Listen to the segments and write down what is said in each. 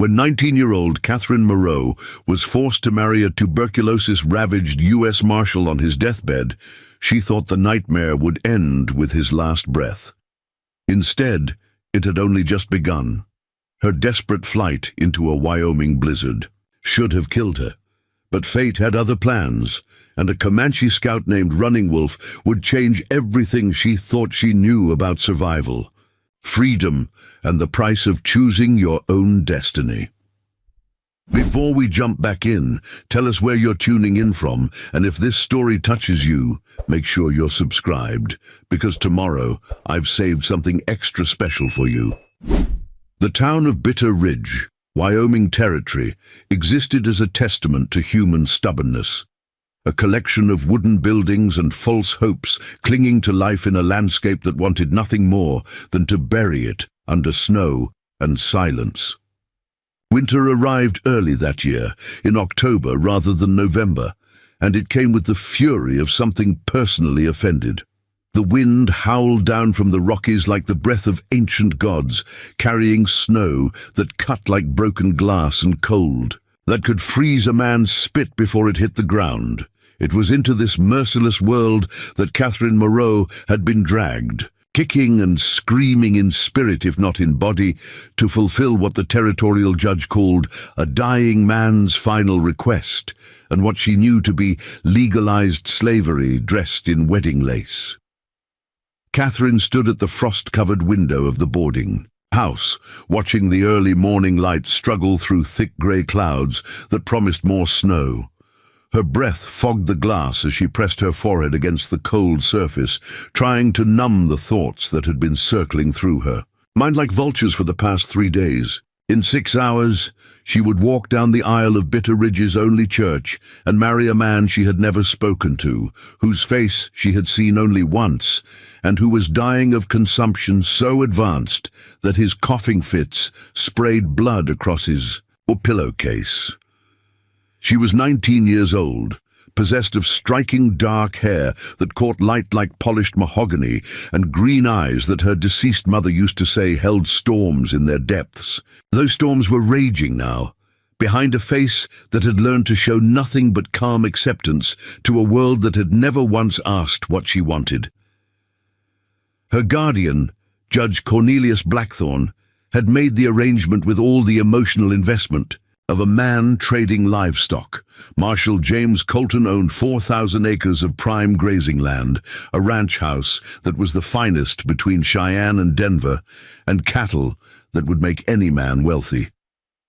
When 19-year-old Catherine Moreau was forced to marry a tuberculosis-ravaged U.S. Marshal on his deathbed, she thought the nightmare would end with his last breath. Instead, it had only just begun. Her desperate flight into a Wyoming blizzard should have killed her. But fate had other plans, and a Comanche scout named Running Wolf would change everything she thought she knew about survival. Freedom and the price of choosing your own destiny. Before we jump back in, tell us where you're tuning in from, and if this story touches you, make sure you're subscribed, because tomorrow I've saved something extra special for you. The town of Bitter Ridge, Wyoming Territory, existed as a testament to human stubbornness. A collection of wooden buildings and false hopes clinging to life in a landscape that wanted nothing more than to bury it under snow and silence. Winter arrived early that year, in October rather than November, and it came with the fury of something personally offended. The wind howled down from the Rockies like the breath of ancient gods, carrying snow that cut like broken glass and cold, that could freeze a man's spit before it hit the ground. It was into this merciless world that Catherine Moreau had been dragged, kicking and screaming in spirit if not in body, to fulfill what the territorial judge called a dying man's final request, and what she knew to be legalized slavery dressed in wedding lace. Catherine stood at the frost-covered window of the boarding house, watching the early morning light struggle through thick grey clouds that promised more snow. Her breath fogged the glass as she pressed her forehead against the cold surface, trying to numb the thoughts that had been circling through her. Mind like vultures for the past 3 days. In 6 hours, she would walk down the aisle of Bitter Ridge's only church and marry a man she had never spoken to, whose face she had seen only once, and who was dying of consumption so advanced that his coughing fits sprayed blood across his pillowcase. She was 19 years old, possessed of striking dark hair that caught light like polished mahogany, and green eyes that her deceased mother used to say held storms in their depths. Those storms were raging now, behind a face that had learned to show nothing but calm acceptance to a world that had never once asked what she wanted. Her guardian, Judge Cornelius Blackthorne, had made the arrangement with all the emotional investment of a man trading livestock. Marshal James Colton owned 4,000 acres of prime grazing land, a ranch house that was the finest between Cheyenne and Denver, and cattle that would make any man wealthy.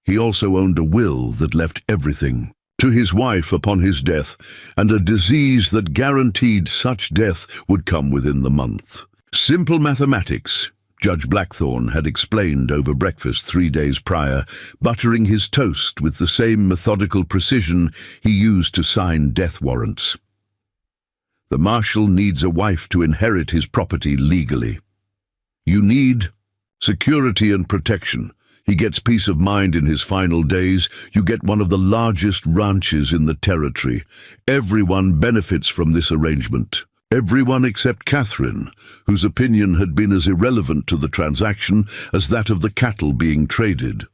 He also owned a will that left everything to his wife upon his death, and a disease that guaranteed such death would come within the month. Simple mathematics, Judge Blackthorne had explained over breakfast 3 days prior, buttering his toast with the same methodical precision he used to sign death warrants. The Marshal needs a wife to inherit his property legally. You need security and protection. He gets peace of mind in his final days. You get one of the largest ranches in the territory. Everyone benefits from this arrangement. Everyone except Catherine, whose opinion had been as irrelevant to the transaction as that of the cattle being traded.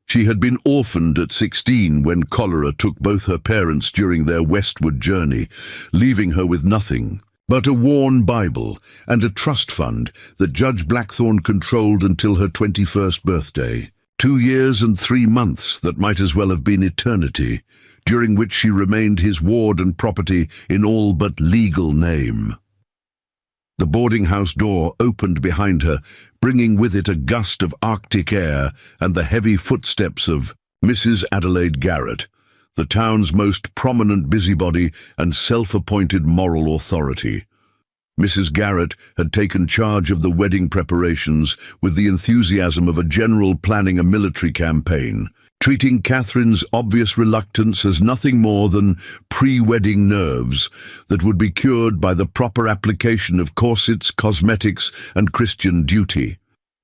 She had been orphaned at 16 when cholera took both her parents during their westward journey, leaving her with nothing but a worn Bible and a trust fund that Judge Blackthorne controlled until her 21st birthday. 2 years and 3 months that might as well have been eternity, during which she remained his ward and property in all but legal name. The boarding house door opened behind her, bringing with it a gust of Arctic air and the heavy footsteps of Mrs. Adelaide Garrett, the town's most prominent busybody and self-appointed moral authority. Mrs. Garrett had taken charge of the wedding preparations with the enthusiasm of a general planning a military campaign, treating Catherine's obvious reluctance as nothing more than pre-wedding nerves that would be cured by the proper application of corsets, cosmetics, and Christian duty.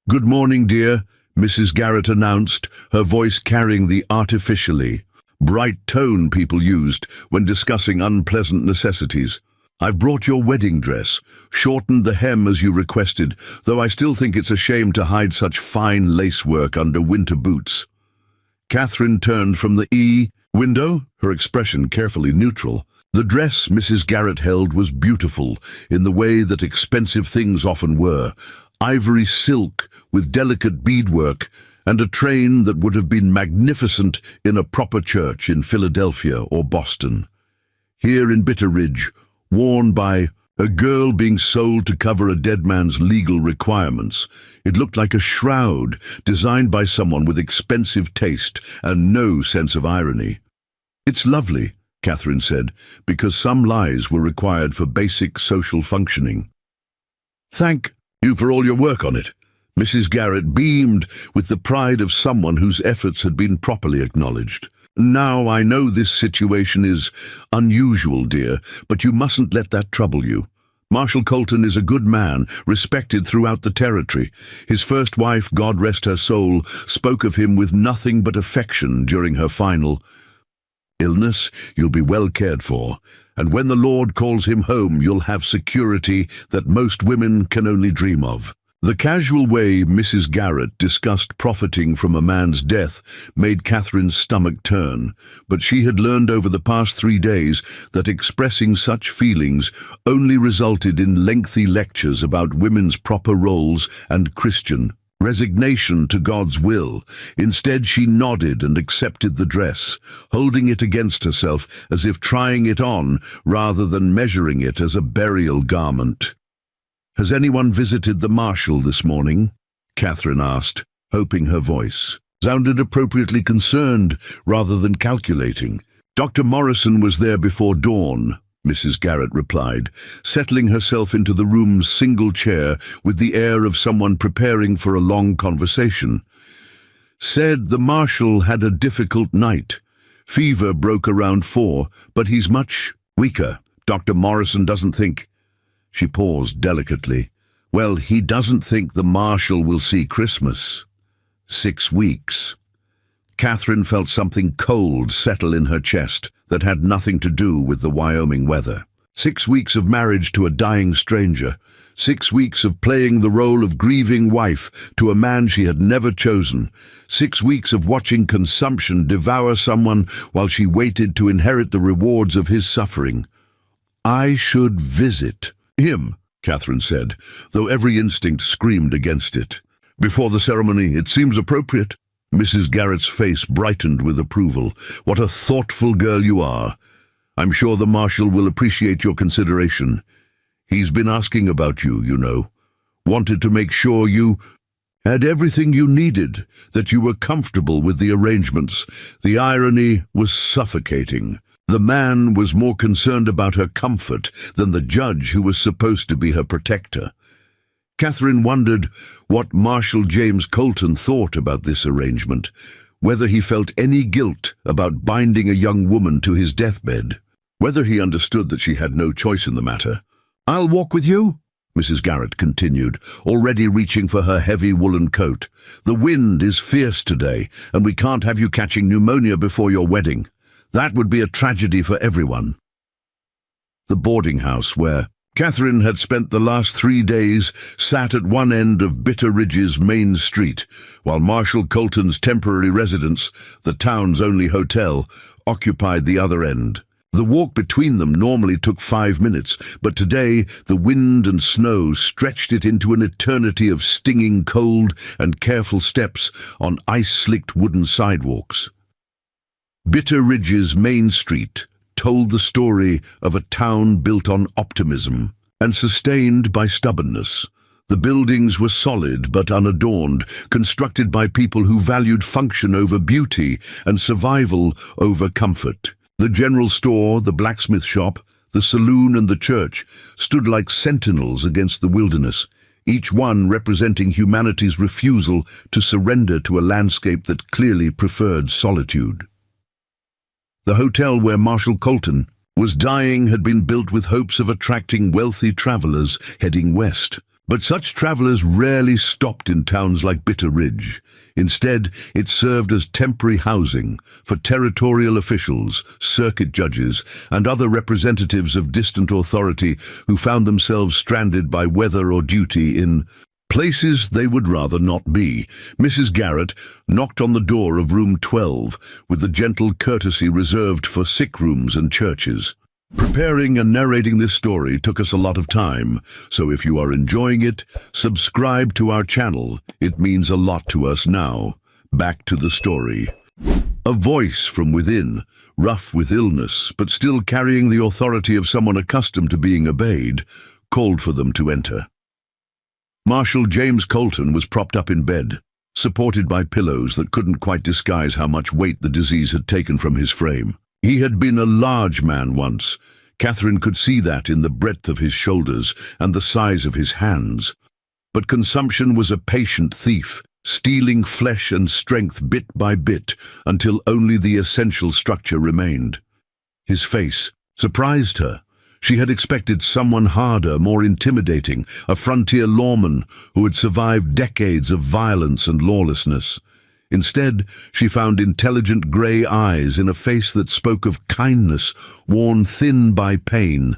"Good morning, dear," Mrs. Garrett announced, her voice carrying the artificially bright tone people used when discussing unpleasant necessities. "I've brought your wedding dress, shortened the hem as you requested, though I still think it's a shame to hide such fine lacework under winter boots." Catherine turned from the window, her expression carefully neutral. The dress Mrs. Garrett held was beautiful in the way that expensive things often were, ivory silk with delicate beadwork, and a train that would have been magnificent in a proper church in Philadelphia or Boston. Here in Bitter Ridge, worn by a girl being sold to cover a dead man's legal requirements, it looked like a shroud designed by someone with expensive taste and no sense of irony. "It's lovely," Catherine said, because some lies were required for basic social functioning. "Thank you for all your work on it." Mrs. Garrett beamed with the pride of someone whose efforts had been properly acknowledged. "Now, I know this situation is unusual, dear, but you mustn't let that trouble you. Marshal Colton is a good man, respected throughout the territory. His first wife, God rest her soul, spoke of him with nothing but affection during her final illness. You'll be well cared for, and when the Lord calls him home, you'll have security that most women can only dream of." The casual way Mrs. Garrett discussed profiting from a man's death made Catherine's stomach turn, but she had learned over the past 3 days that expressing such feelings only resulted in lengthy lectures about women's proper roles and Christian resignation to God's will. Instead, she nodded and accepted the dress, holding it against herself as if trying it on rather than measuring it as a burial garment. "Has anyone visited the Marshal this morning?" Catherine asked, hoping her voice sounded appropriately concerned rather than calculating. "Dr. Morrison was there before dawn," Mrs. Garrett replied, settling herself into the room's single chair with the air of someone preparing for a long conversation. "Said the Marshal had a difficult night. Fever broke around 4, but he's much weaker. Dr. Morrison doesn't think—" She paused delicately. "Well, he doesn't think the Marshal will see Christmas." 6 weeks. Catherine felt something cold settle in her chest that had nothing to do with the Wyoming weather. 6 weeks of marriage to a dying stranger. 6 weeks of playing the role of grieving wife to a man she had never chosen. 6 weeks of watching consumption devour someone while she waited to inherit the rewards of his suffering. "I should visit him," Catherine said, though every instinct screamed against it. "Before the ceremony, it seems appropriate." Mrs. Garrett's face brightened with approval. "What a thoughtful girl you are. I'm sure the Marshal will appreciate your consideration. He's been asking about you, you know. Wanted to make sure you had everything you needed, that you were comfortable with the arrangements." The irony was suffocating. The man was more concerned about her comfort than the judge who was supposed to be her protector. Catherine wondered what Marshal James Colton thought about this arrangement, whether he felt any guilt about binding a young woman to his deathbed, whether he understood that she had no choice in the matter. "I'll walk with you," Mrs. Garrett continued, already reaching for her heavy woolen coat. "The wind is fierce today, and we can't have you catching pneumonia before your wedding. That would be a tragedy for everyone." The boarding house where Catherine had spent the last 3 days sat at one end of Bitter Ridge's main street, while Marshal Colton's temporary residence, the town's only hotel, occupied the other end. The walk between them normally took 5 minutes, but today the wind and snow stretched it into an eternity of stinging cold and careful steps on ice-slicked wooden sidewalks. Bitter Ridge's main street told the story of a town built on optimism and sustained by stubbornness. The buildings were solid but unadorned, constructed by people who valued function over beauty and survival over comfort. The general store, the blacksmith shop, the saloon and the church stood like sentinels against the wilderness, each one representing humanity's refusal to surrender to a landscape that clearly preferred solitude. The hotel where Marshal Colton was dying had been built with hopes of attracting wealthy travelers heading west. But such travelers rarely stopped in towns like Bitter Ridge. Instead, it served as temporary housing for territorial officials, circuit judges, and other representatives of distant authority who found themselves stranded by weather or duty in places they would rather not be. Mrs. Garrett knocked on the door of room 12 with the gentle courtesy reserved for sick rooms and churches. Preparing and narrating this story took us a lot of time, so if you are enjoying it, subscribe to our channel. It means a lot to us now. Back to the story. A voice from within, rough with illness, but still carrying the authority of someone accustomed to being obeyed, called for them to enter. Marshal James Colton was propped up in bed, supported by pillows that couldn't quite disguise how much weight the disease had taken from his frame. He had been a large man once. Catherine could see that in the breadth of his shoulders and the size of his hands. But consumption was a patient thief, stealing flesh and strength bit by bit until only the essential structure remained. His face surprised her. She had expected someone harder, more intimidating, a frontier lawman who had survived decades of violence and lawlessness. Instead, she found intelligent grey eyes in a face that spoke of kindness, worn thin by pain,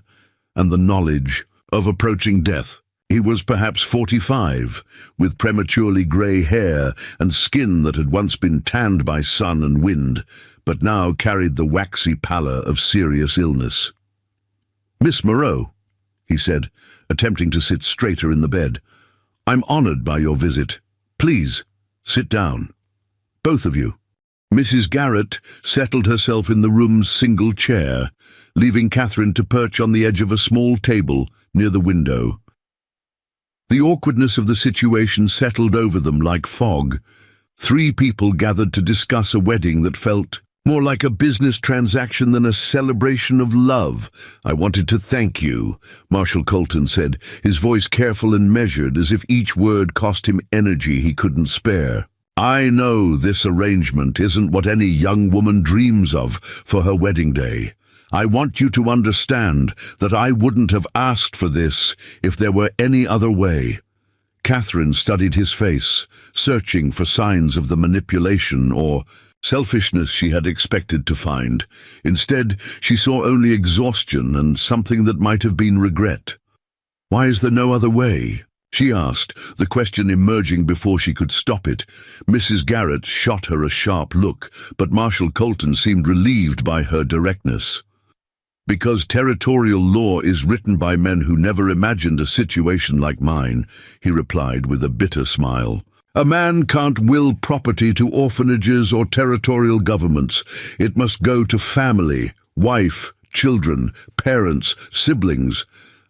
and the knowledge of approaching death. He was perhaps 45, with prematurely grey hair and skin that had once been tanned by sun and wind, but now carried the waxy pallor of serious illness. "Miss Moreau," he said, attempting to sit straighter in the bed, "I'm honored by your visit. Please, sit down. Both of you." Mrs. Garrett settled herself in the room's single chair, leaving Catherine to perch on the edge of a small table near the window. The awkwardness of the situation settled over them like fog. 3 people gathered to discuss a wedding that felt more like a business transaction than a celebration of love. "I wanted to thank you," Marshal Colton said, his voice careful and measured, as if each word cost him energy he couldn't spare. "I know this arrangement isn't what any young woman dreams of for her wedding day. I want you to understand that I wouldn't have asked for this if there were any other way." Catherine studied his face, searching for signs of the manipulation or selfishness she had expected to find. Instead, she saw only exhaustion and something that might have been regret. "Why is there no other way?" she asked, the question emerging before she could stop it. Mrs. Garrett shot her a sharp look, but Marshal Colton seemed relieved by her directness. "Because territorial law is written by men who never imagined a situation like mine," he replied with a bitter smile. "A man can't will property to orphanages or territorial governments. It must go to family, wife, children, parents, siblings.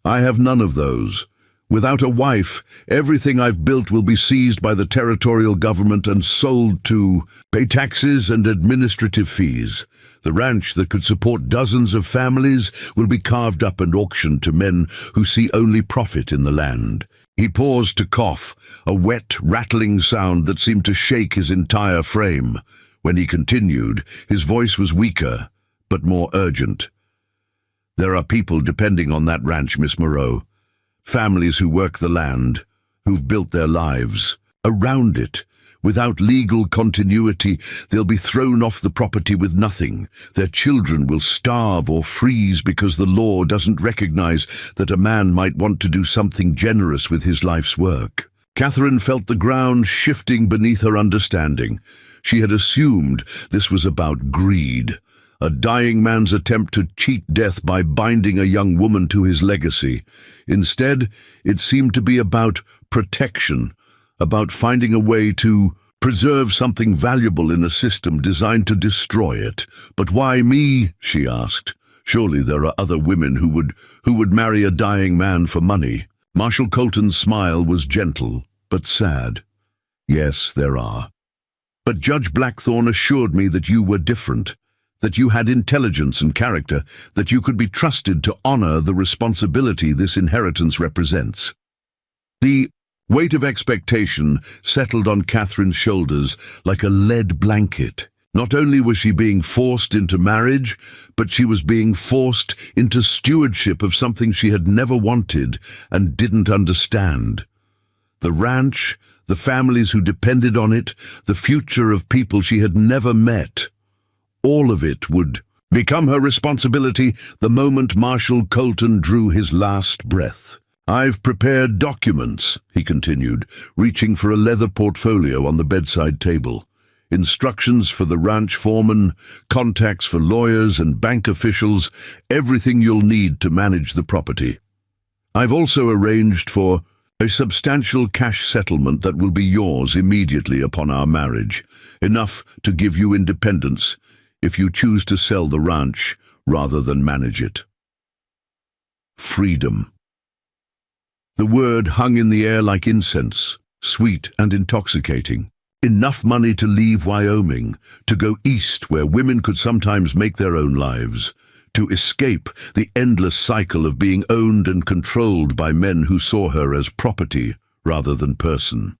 I have none of those. Without a wife, everything I've built will be seized by the territorial government and sold to pay taxes and administrative fees. The ranch that could support dozens of families will be carved up and auctioned to men who see only profit in the land." He paused to cough, a wet, rattling sound that seemed to shake his entire frame. When he continued, his voice was weaker, but more urgent. "There are people depending on that ranch, Miss Moreau. Families who work the land, who've built their lives around it. Without legal continuity, they'll be thrown off the property with nothing. Their children will starve or freeze because the law doesn't recognize that a man might want to do something generous with his life's work." Catherine felt the ground shifting beneath her understanding. She had assumed this was about greed, a dying man's attempt to cheat death by binding a young woman to his legacy. Instead, it seemed to be about protection, about finding a way to preserve something valuable in a system designed to destroy it. "But why me?" she asked. "Surely there are other women who would marry a dying man for money." Marshal Colton's smile was gentle, but sad. "Yes, there are. But Judge Blackthorne assured me that you were different, that you had intelligence and character, that you could be trusted to honor the responsibility this inheritance represents." The weight of expectation settled on Catherine's shoulders like a lead blanket. Not only was she being forced into marriage, but she was being forced into stewardship of something she had never wanted and didn't understand. The ranch, the families who depended on it, the future of people she had never met. All of it would become her responsibility the moment Marshal Colton drew his last breath. "I've prepared documents," he continued, reaching for a leather portfolio on the bedside table. "Instructions for the ranch foreman, contacts for lawyers and bank officials, everything you'll need to manage the property. I've also arranged for a substantial cash settlement that will be yours immediately upon our marriage, enough to give you independence if you choose to sell the ranch rather than manage it." Freedom. The word hung in the air like incense, sweet and intoxicating. Enough money to leave Wyoming, to go east where women could sometimes make their own lives, to escape the endless cycle of being owned and controlled by men who saw her as property rather than person.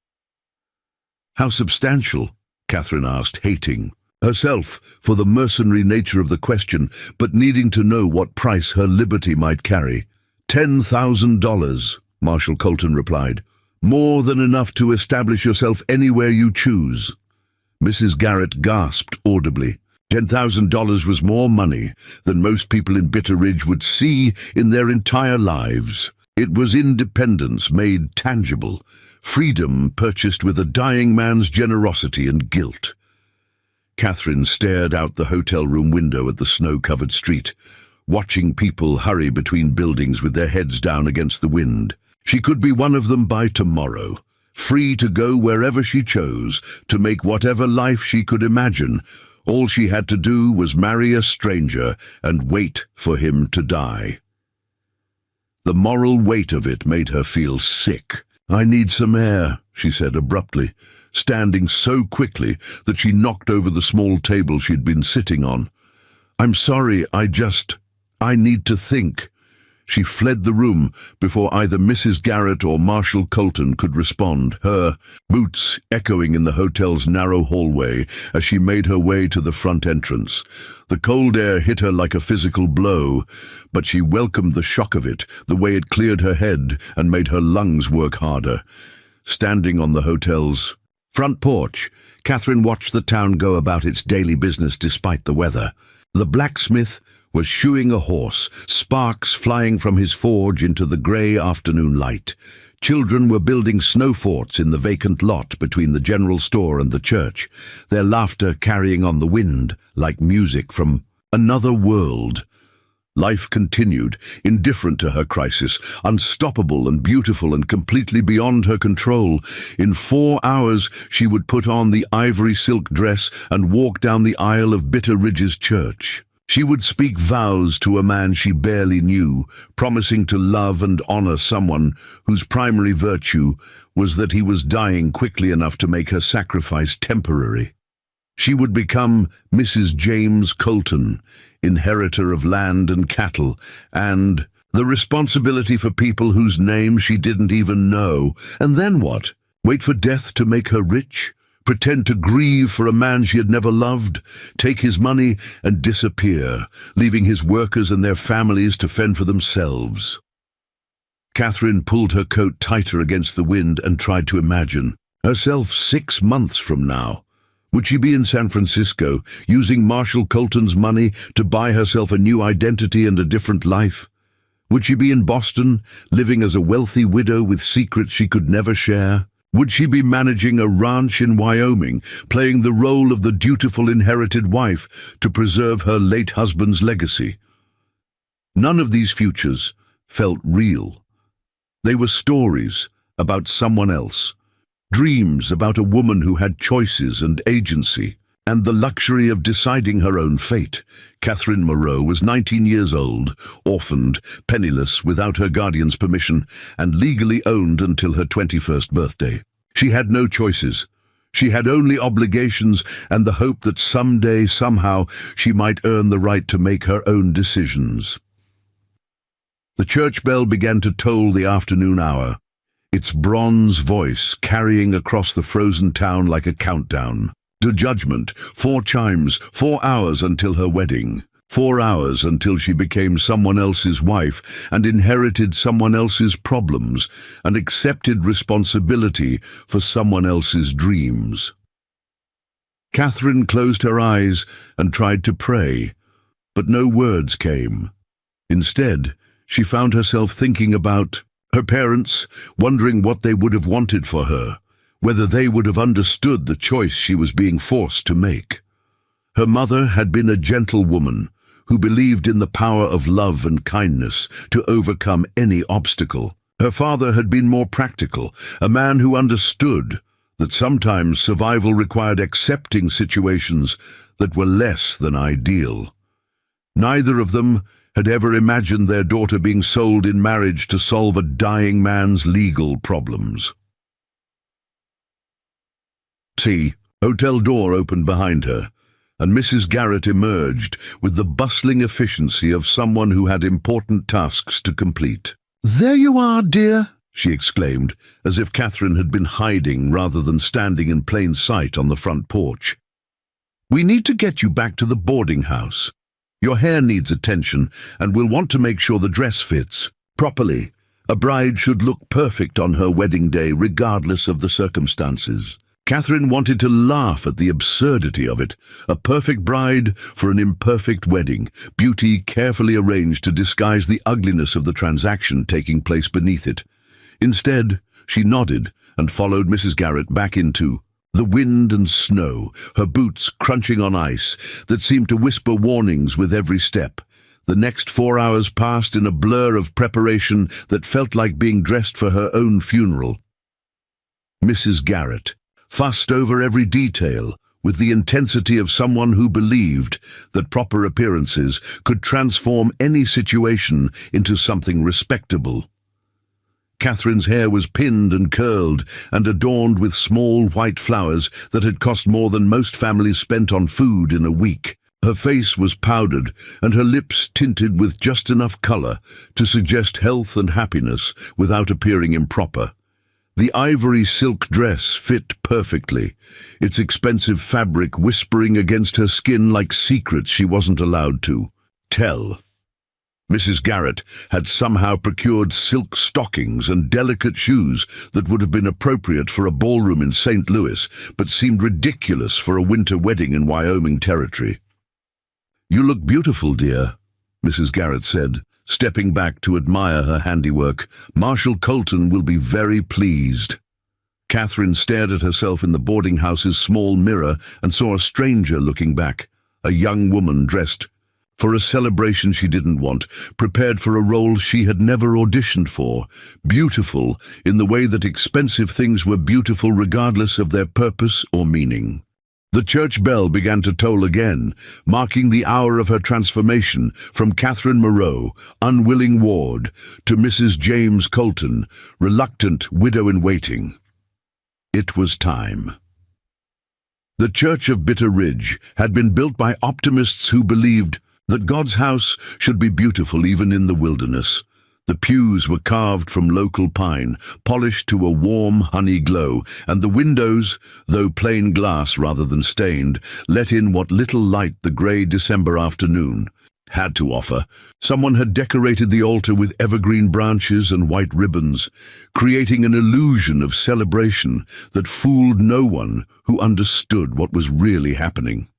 "How substantial?" Catherine asked, hating herself for the mercenary nature of the question, but needing to know what price her liberty might carry. $10,000, Marshal Colton replied. "More than enough to establish yourself anywhere you choose." Mrs. Garrett gasped audibly. $10,000 was more money than most people in Bitter Ridge would see in their entire lives. It was independence made tangible, freedom purchased with a dying man's generosity and guilt. Catherine stared out the hotel room window at the snow-covered street, watching people hurry between buildings with their heads down against the wind. She could be one of them by tomorrow, free to go wherever she chose, to make whatever life she could imagine. All she had to do was marry a stranger and wait for him to die. The moral weight of it made her feel sick. "I need some air," she said abruptly, standing so quickly that she knocked over the small table she'd been sitting on. "I'm sorry, I need to think." She fled the room before either Mrs. Garrett or Marshal Colton could respond, her boots echoing in the hotel's narrow hallway as she made her way to the front entrance. The cold air hit her like a physical blow, but she welcomed the shock of it, the way it cleared her head and made her lungs work harder. Standing on the hotel's front porch, Catherine watched the town go about its daily business despite the weather. The blacksmith was shoeing a horse, sparks flying from his forge into the grey afternoon light. Children were building snow forts in the vacant lot between the general store and the church, their laughter carrying on the wind like music from another world. Life continued, indifferent to her crisis, unstoppable and beautiful and completely beyond her control. In 4 hours she would put on the ivory silk dress and walk down the aisle of Bitter Ridge's church. She would speak vows to a man she barely knew, promising to love and honor someone whose primary virtue was that he was dying quickly enough to make her sacrifice temporary. She would become Mrs. James Colton, inheritor of land and cattle, and the responsibility for people whose names she didn't even know. And then what? Wait for death to make her rich? Pretend to grieve for a man she had never loved, take his money and disappear, leaving his workers and their families to fend for themselves. Catherine pulled her coat tighter against the wind and tried to imagine herself 6 months from now. Would she be in San Francisco, using Marshal Colton's money to buy herself a new identity and a different life? Would she be in Boston, living as a wealthy widow with secrets she could never share? Would she be managing a ranch in Wyoming, playing the role of the dutiful inherited wife to preserve her late husband's legacy? None of these futures felt real. They were stories about someone else, dreams about a woman who had choices and agency, and the luxury of deciding her own fate. Catherine Moreau was 19 years old, orphaned, penniless, without her guardian's permission, and legally owned until her 21st birthday. She had no choices. She had only obligations and the hope that someday, somehow, she might earn the right to make her own decisions. The church bell began to toll the afternoon hour, its bronze voice carrying across the frozen town like a countdown. To judgment, 4 chimes, 4 hours until her wedding, 4 hours until she became someone else's wife and inherited someone else's problems and accepted responsibility for someone else's dreams. Catherine closed her eyes and tried to pray, but no words came. Instead, she found herself thinking about Her parents, wondering what they would have wanted for her, whether they would have understood the choice she was being forced to make. Her mother had been a gentle woman who believed in the power of love and kindness to overcome any obstacle. Her father had been more practical, a man who understood that sometimes survival required accepting situations that were less than ideal. Neither of them had ever imagined their daughter being sold in marriage to solve a dying man's legal problems. Hotel door opened behind her, and Mrs. Garrett emerged with the bustling efficiency of someone who had important tasks to complete. "There you are, dear," she exclaimed, as if Catherine had been hiding rather than standing in plain sight on the front porch. "We need to get you back to the boarding house. Your hair needs attention, and we'll want to make sure the dress fits properly. A bride should look perfect on her wedding day, regardless of the circumstances." Catherine wanted to laugh at the absurdity of it. A perfect bride for an imperfect wedding, beauty carefully arranged to disguise the ugliness of the transaction taking place beneath it. Instead, she nodded and followed Mrs. Garrett back into the wind and snow, her boots crunching on ice that seemed to whisper warnings with every step. The next 4 hours passed in a blur of preparation that felt like being dressed for her own funeral. Mrs. Garrett fussed over every detail with the intensity of someone who believed that proper appearances could transform any situation into something respectable. Catherine's hair was pinned and curled and adorned with small white flowers that had cost more than most families spent on food in a week. Her face was powdered and her lips tinted with just enough color to suggest health and happiness without appearing improper. The ivory silk dress fit perfectly, its expensive fabric whispering against her skin like secrets she wasn't allowed to tell. Mrs. Garrett had somehow procured silk stockings and delicate shoes that would have been appropriate for a ballroom in St. Louis, but seemed ridiculous for a winter wedding in Wyoming territory. "You look beautiful, dear," Mrs. Garrett said, stepping back to admire her handiwork. "Marshal Colton will be very pleased." Catherine stared at herself in the boarding house's small mirror and saw a stranger looking back, a young woman dressed for a celebration she didn't want, prepared for a role she had never auditioned for, beautiful in the way that expensive things were beautiful regardless of their purpose or meaning. The church bell began to toll again, marking the hour of her transformation from Catherine Moreau, unwilling ward, to Mrs. James Colton, reluctant widow-in-waiting. It was time. The Church of Bitter Ridge had been built by optimists who believed that God's house should be beautiful even in the wilderness. The pews were carved from local pine, polished to a warm honey glow, and the windows, though plain glass rather than stained, let in what little light the grey December afternoon had to offer. Someone had decorated the altar with evergreen branches and white ribbons, creating an illusion of celebration that fooled no one who understood what was really happening.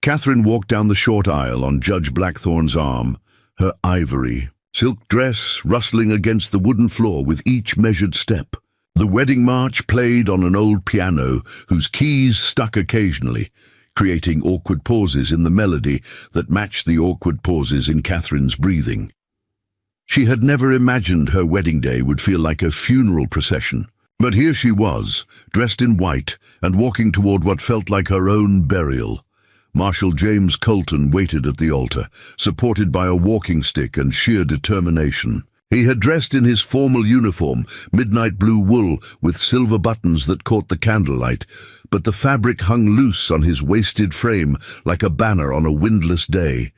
Catherine walked down the short aisle on Judge Blackthorn's arm, her ivory silk dress rustling against the wooden floor with each measured step. The wedding march played on an old piano whose keys stuck occasionally, creating awkward pauses in the melody that matched the awkward pauses in Catherine's breathing. She had never imagined her wedding day would feel like a funeral procession, but here she was, dressed in white and walking toward what felt like her own burial. Marshal James Colton waited at the altar, supported by a walking stick and sheer determination. He had dressed in his formal uniform, midnight blue wool with silver buttons that caught the candlelight, but the fabric hung loose on his wasted frame like a banner on a windless day.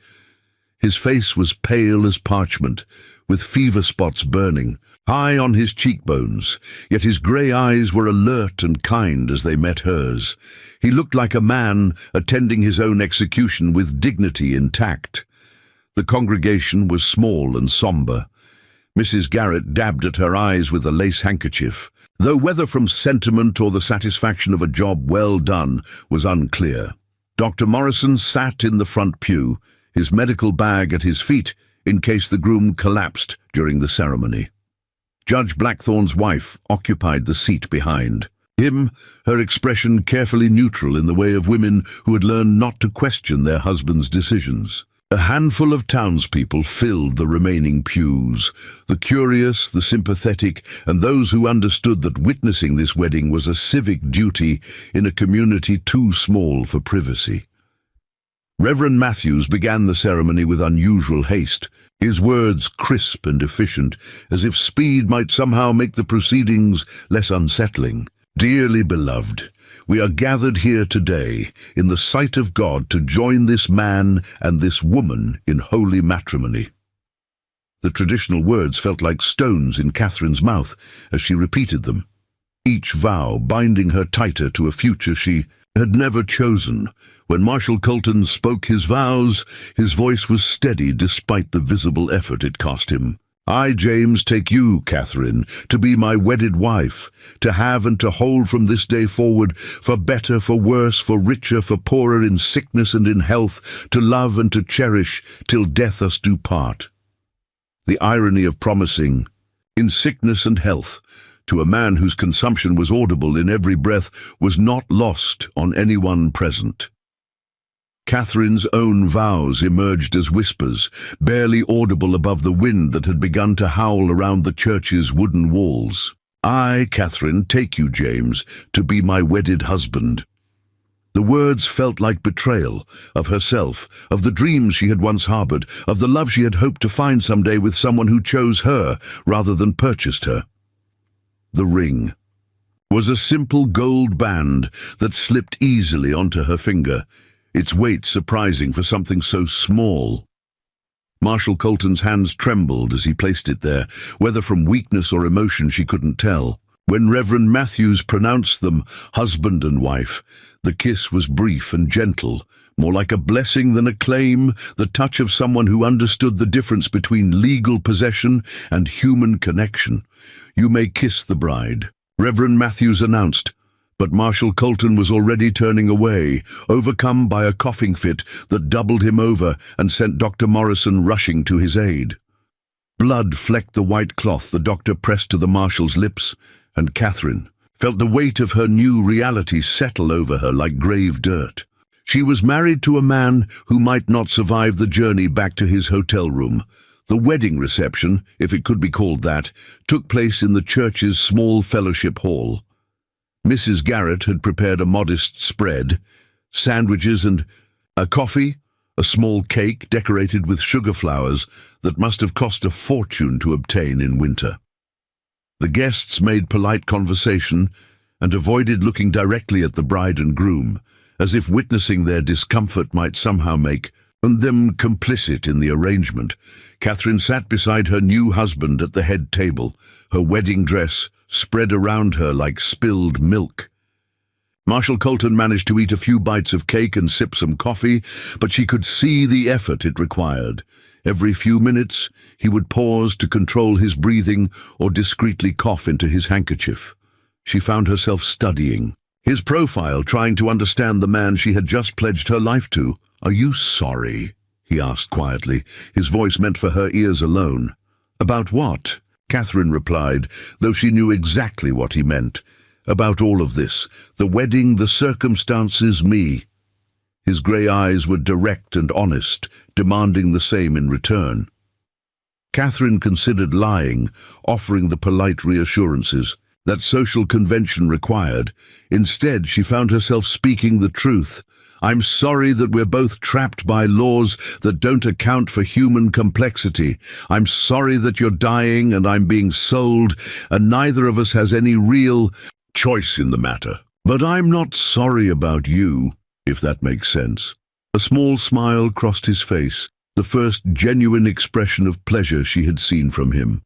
His face was pale as parchment, with fever spots burning high on his cheekbones, yet his grey eyes were alert and kind as they met hers. He looked like a man attending his own execution with dignity intact. The congregation was small and sombre. Mrs. Garrett dabbed at her eyes with a lace handkerchief, though whether from sentiment or the satisfaction of a job well done was unclear. Dr. Morrison sat in the front pew, his medical bag at his feet in case the groom collapsed during the ceremony. Judge Blackthorn's wife occupied the seat behind him, her expression carefully neutral in the way of women who had learned not to question their husbands' decisions. A handful of townspeople filled the remaining pews, the curious, the sympathetic, and those who understood that witnessing this wedding was a civic duty in a community too small for privacy. Reverend Matthews began the ceremony with unusual haste, his words crisp and efficient, as if speed might somehow make the proceedings less unsettling. Dearly beloved, we are gathered here today in the sight of God to join this man and this woman in holy matrimony. The traditional words felt like stones in Catherine's mouth as she repeated them, each vow binding her tighter to a future she had never chosen. When Marshal Colton spoke his vows, his voice was steady despite the visible effort it cost him. I, James, take you, Catherine, to be my wedded wife, to have and to hold from this day forward, for better, for worse, for richer, for poorer, in sickness and in health, to love and to cherish, till death us do part. The irony of promising, in sickness and health, to a man whose consumption was audible in every breath, was not lost on anyone present. Catherine's own vows emerged as whispers, barely audible above the wind that had begun to howl around the church's wooden walls. I, Catherine, take you, James, to be my wedded husband. The words felt like betrayal of herself, of the dreams she had once harbored, of the love she had hoped to find someday with someone who chose her rather than purchased her. The ring was a simple gold band that slipped easily onto her finger, its weight surprising for something so small. Marshal Colton's hands trembled as he placed it there, whether from weakness or emotion she couldn't tell. When Reverend Matthews pronounced them husband and wife, the kiss was brief and gentle, more like a blessing than a claim, the touch of someone who understood the difference between legal possession and human connection. You may kiss the bride, Reverend Matthews announced, but Marshal Colton was already turning away, overcome by a coughing fit that doubled him over and sent Dr. Morrison rushing to his aid. Blood flecked the white cloth the doctor pressed to the Marshal's lips, and Catherine felt the weight of her new reality settle over her like grave dirt. She was married to a man who might not survive the journey back to his hotel room. The wedding reception, if it could be called that, took place in the church's small fellowship hall. Mrs. Garrett had prepared a modest spread, sandwiches and a coffee, a small cake decorated with sugar flowers that must have cost a fortune to obtain in winter. The guests made polite conversation and avoided looking directly at the bride and groom, as if witnessing their discomfort might somehow make them complicit in the arrangement. Catherine sat beside her new husband at the head table, her wedding dress spread around her like spilled milk. Marshal Colton managed to eat a few bites of cake and sip some coffee, but she could see the effort it required. Every few minutes, he would pause to control his breathing or discreetly cough into his handkerchief. She found herself studying his profile, trying to understand the man she had just pledged her life to. "Are you sorry?" he asked quietly, his voice meant for her ears alone. "About what?" Catherine replied, though she knew exactly what he meant. "About all of this, the wedding, the circumstances, me." His grey eyes were direct and honest, demanding the same in return. Catherine considered lying, offering the polite reassurances that social convention required. Instead, she found herself speaking the truth. "I'm sorry that we're both trapped by laws that don't account for human complexity. I'm sorry that you're dying and I'm being sold, and neither of us has any real choice in the matter. But I'm not sorry about you, if that makes sense." A small smile crossed his face, the first genuine expression of pleasure she had seen from him.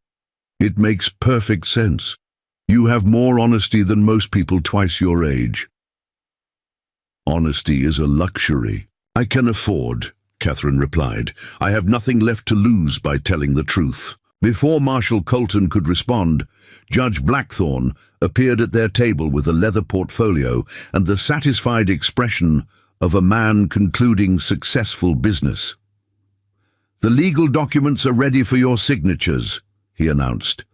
"It makes perfect sense. You have more honesty than most people twice your age." "Honesty is a luxury I can afford," Catherine replied. "I have nothing left to lose by telling the truth." Before Marshal Colton could respond, Judge Blackthorn appeared at their table with a leather portfolio and the satisfied expression of a man concluding successful business. "The legal documents are ready for your signatures," he announced.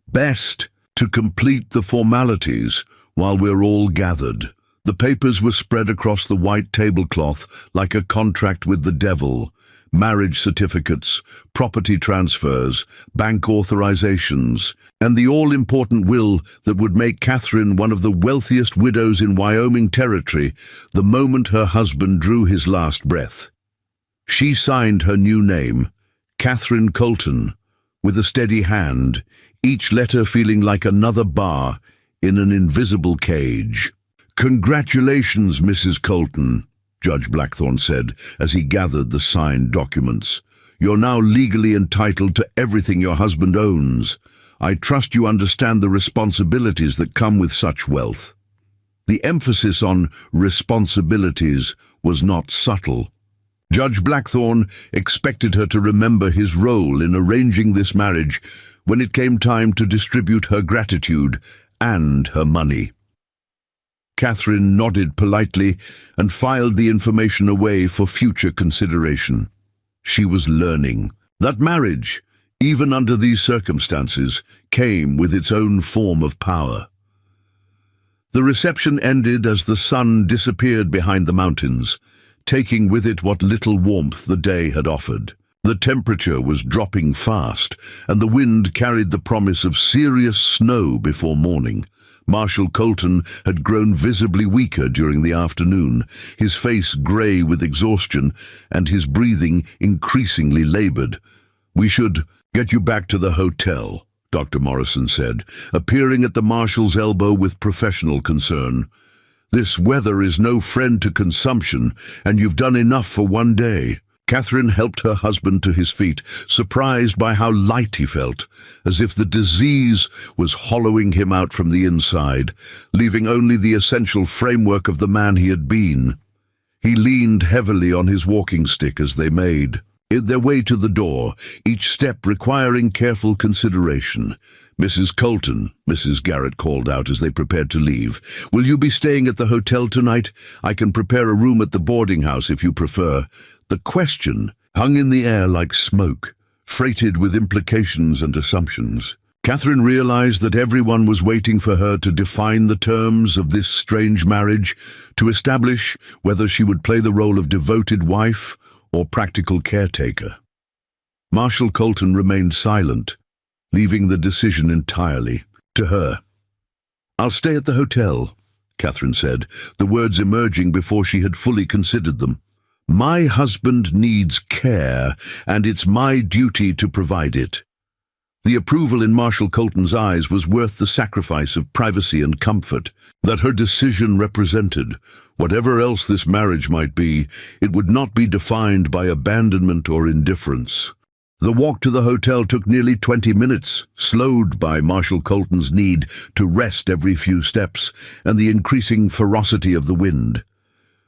Best to complete the formalities while we're all gathered. The papers were spread across the white tablecloth like a contract with the devil. Marriage certificates, property transfers, bank authorizations, and the all-important will that would make Catherine one of the wealthiest widows in Wyoming Territory the moment her husband drew his last breath. She signed her new name, Catherine Colton, with a steady hand, each letter feeling like another bar in an invisible cage. "Congratulations, Mrs. Colton," Judge Blackthorne said as he gathered the signed documents. "You're now legally entitled to everything your husband owns. I trust you understand the responsibilities that come with such wealth." The emphasis on responsibilities was not subtle. Judge Blackthorne expected her to remember his role in arranging this marriage when it came time to distribute her gratitude and her money. Catherine nodded politely and filed the information away for future consideration. She was learning that marriage, even under these circumstances, came with its own form of power. The reception ended as the sun disappeared behind the mountains, taking with it what little warmth the day had offered. The temperature was dropping fast, and the wind carried the promise of serious snow before morning. Marshal Colton had grown visibly weaker during the afternoon, his face grey with exhaustion and his breathing increasingly labored. "We should get you back to the hotel," Dr. Morrison said, appearing at the Marshal's elbow with professional concern. "This weather is no friend to consumption, and you've done enough for one day." Catherine helped her husband to his feet, surprised by how light he felt, as if the disease was hollowing him out from the inside, leaving only the essential framework of the man he had been. He leaned heavily on his walking stick as they made their way to the door, each step requiring careful consideration. "Mrs. Colton," Mrs. Garrett called out as they prepared to leave, "will you be staying at the hotel tonight? I can prepare a room at the boarding house if you prefer." The question hung in the air like smoke, freighted with implications and assumptions. Catherine realized that everyone was waiting for her to define the terms of this strange marriage, to establish whether she would play the role of devoted wife or practical caretaker. Marshal Colton remained silent, leaving the decision entirely to her. "I'll stay at the hotel," Catherine said, the words emerging before she had fully considered them. "My husband needs care, and it's my duty to provide it." The approval in Marshal Colton's eyes was worth the sacrifice of privacy and comfort that her decision represented. Whatever else this marriage might be, it would not be defined by abandonment or indifference. The walk to the hotel took nearly 20 minutes, slowed by Marshal Colton's need to rest every few steps and the increasing ferocity of the wind.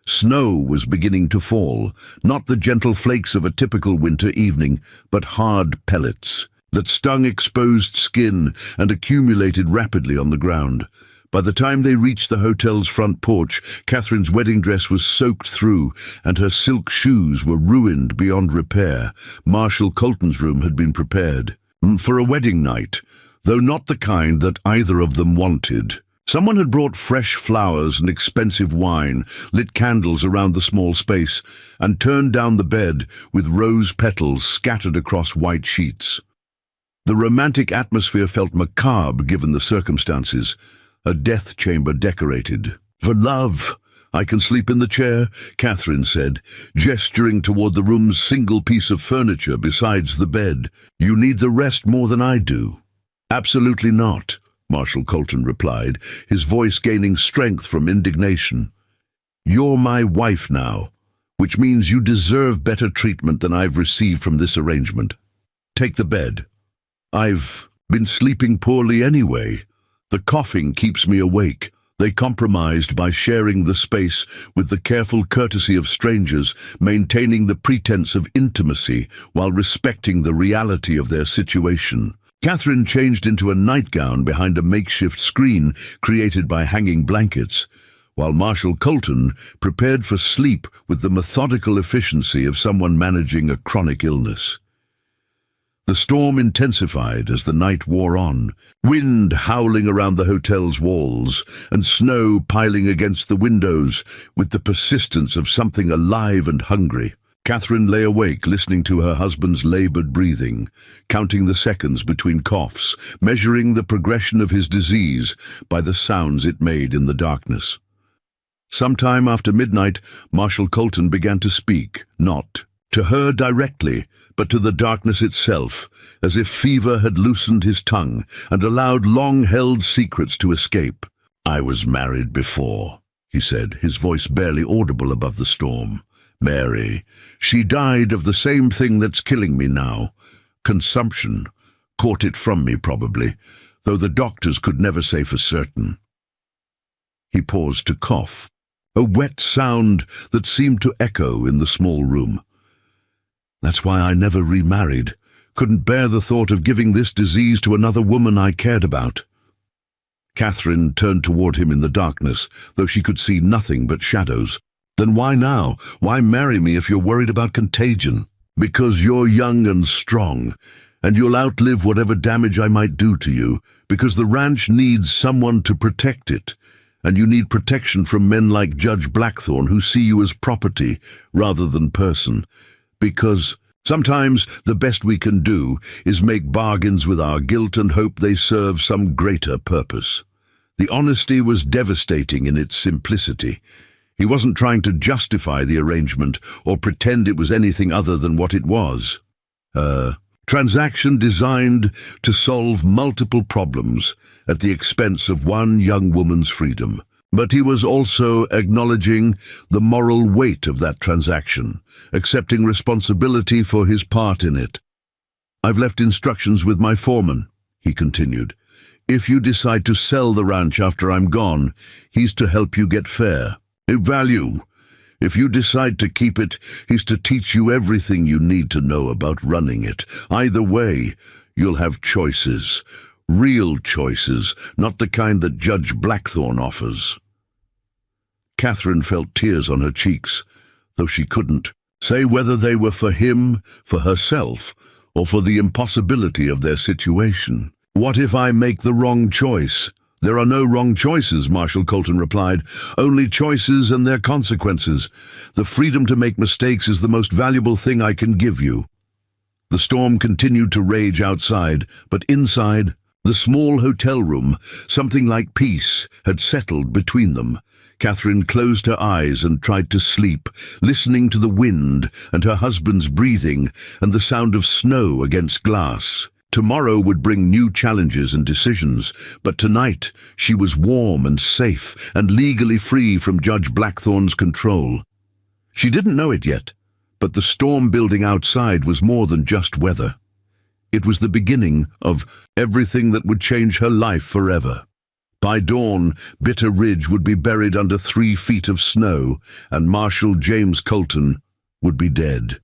Snow was beginning to fall, not the gentle flakes of a typical winter evening, but hard pellets that stung exposed skin and accumulated rapidly on the ground. By the time they reached the hotel's front porch, Catherine's wedding dress was soaked through, and her silk shoes were ruined beyond repair. Marshal Colton's room had been prepared for a wedding night, though not the kind that either of them wanted. Someone had brought fresh flowers and expensive wine, lit candles around the small space, and turned down the bed with rose petals scattered across white sheets. The romantic atmosphere felt macabre given the circumstances, a death chamber decorated. "For love, I can sleep in the chair," Catherine said, gesturing toward the room's single piece of furniture besides the bed. "You need the rest more than I do." "Absolutely not," Marshal Colton replied, his voice gaining strength from indignation. "You're my wife now, which means you deserve better treatment than I've received from this arrangement. Take the bed." "I've been sleeping poorly anyway. The coughing keeps me awake." They compromised by sharing the space with the careful courtesy of strangers, maintaining the pretense of intimacy while respecting the reality of their situation. Catherine changed into a nightgown behind a makeshift screen created by hanging blankets, while Marshal Colton prepared for sleep with the methodical efficiency of someone managing a chronic illness. The storm intensified as the night wore on, wind howling around the hotel's walls and snow piling against the windows with the persistence of something alive and hungry. Catherine lay awake, listening to her husband's labored breathing, counting the seconds between coughs, measuring the progression of his disease by the sounds it made in the darkness. Sometime after midnight, Marshal Colton began to speak, not to her directly, but to the darkness itself, as if fever had loosened his tongue and allowed long-held secrets to escape. "I was married before," he said, his voice barely audible above the storm. "Mary, she died of the same thing that's killing me now. Consumption. Caught it from me, probably, though the doctors could never say for certain." He paused to cough, a wet sound that seemed to echo in the small room. "That's why I never remarried. Couldn't bear the thought of giving this disease to another woman I cared about." Catherine turned toward him in the darkness, though she could see nothing but shadows. "Then why now? Why marry me if you're worried about contagion?" "Because you're young and strong, and you'll outlive whatever damage I might do to you. Because the ranch needs someone to protect it, and you need protection from men like Judge Blackthorne who see you as property rather than person. Because sometimes the best we can do is make bargains with our guilt and hope they serve some greater purpose." The honesty was devastating in its simplicity. He wasn't trying to justify the arrangement or pretend it was anything other than what it was. A transaction designed to solve multiple problems at the expense of one young woman's freedom. But he was also acknowledging the moral weight of that transaction, accepting responsibility for his part in it. "I've left instructions with my foreman," he continued. "If you decide to sell the ranch after I'm gone, he's to help you get fair value. If you decide to keep it, he's to teach you everything you need to know about running it. Either way, you'll have choices. Real choices, not the kind that Judge Blackthorne offers." Catherine felt tears on her cheeks, though she couldn't say whether they were for him, for herself, or for the impossibility of their situation. "What if I make the wrong choice?" "There are no wrong choices," Marshal Colton replied. "Only choices and their consequences. The freedom to make mistakes is the most valuable thing I can give you." The storm continued to rage outside, but inside, the small hotel room, something like peace had settled between them. Catherine closed her eyes and tried to sleep, listening to the wind and her husband's breathing and the sound of snow against glass. Tomorrow would bring new challenges and decisions, but tonight she was warm and safe and legally free from Judge Blackthorne's control. She didn't know it yet, but the storm building outside was more than just weather. It was the beginning of everything that would change her life forever. By dawn, Bitter Ridge would be buried under 3 feet of snow, and Marshal James Colton would be dead.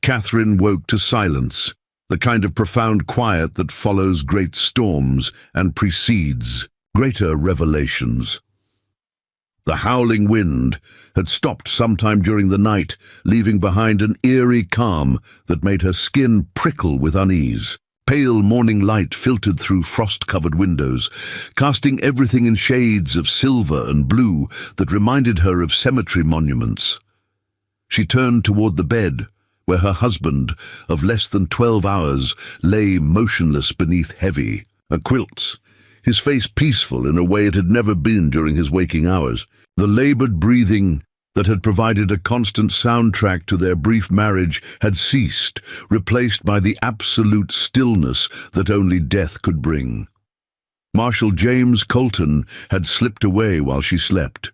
Catherine woke to silence, the kind of profound quiet that follows great storms and precedes greater revelations. The howling wind had stopped sometime during the night, leaving behind an eerie calm that made her skin prickle with unease. Pale morning light filtered through frost-covered windows, casting everything in shades of silver and blue that reminded her of cemetery monuments. She turned toward the bed, where her husband, of less than 12 hours, lay motionless beneath heavy quilts, his face peaceful in a way it had never been during his waking hours. The labored breathing that had provided a constant soundtrack to their brief marriage had ceased, replaced by the absolute stillness that only death could bring. Marshal James Colton had slipped away while she slept,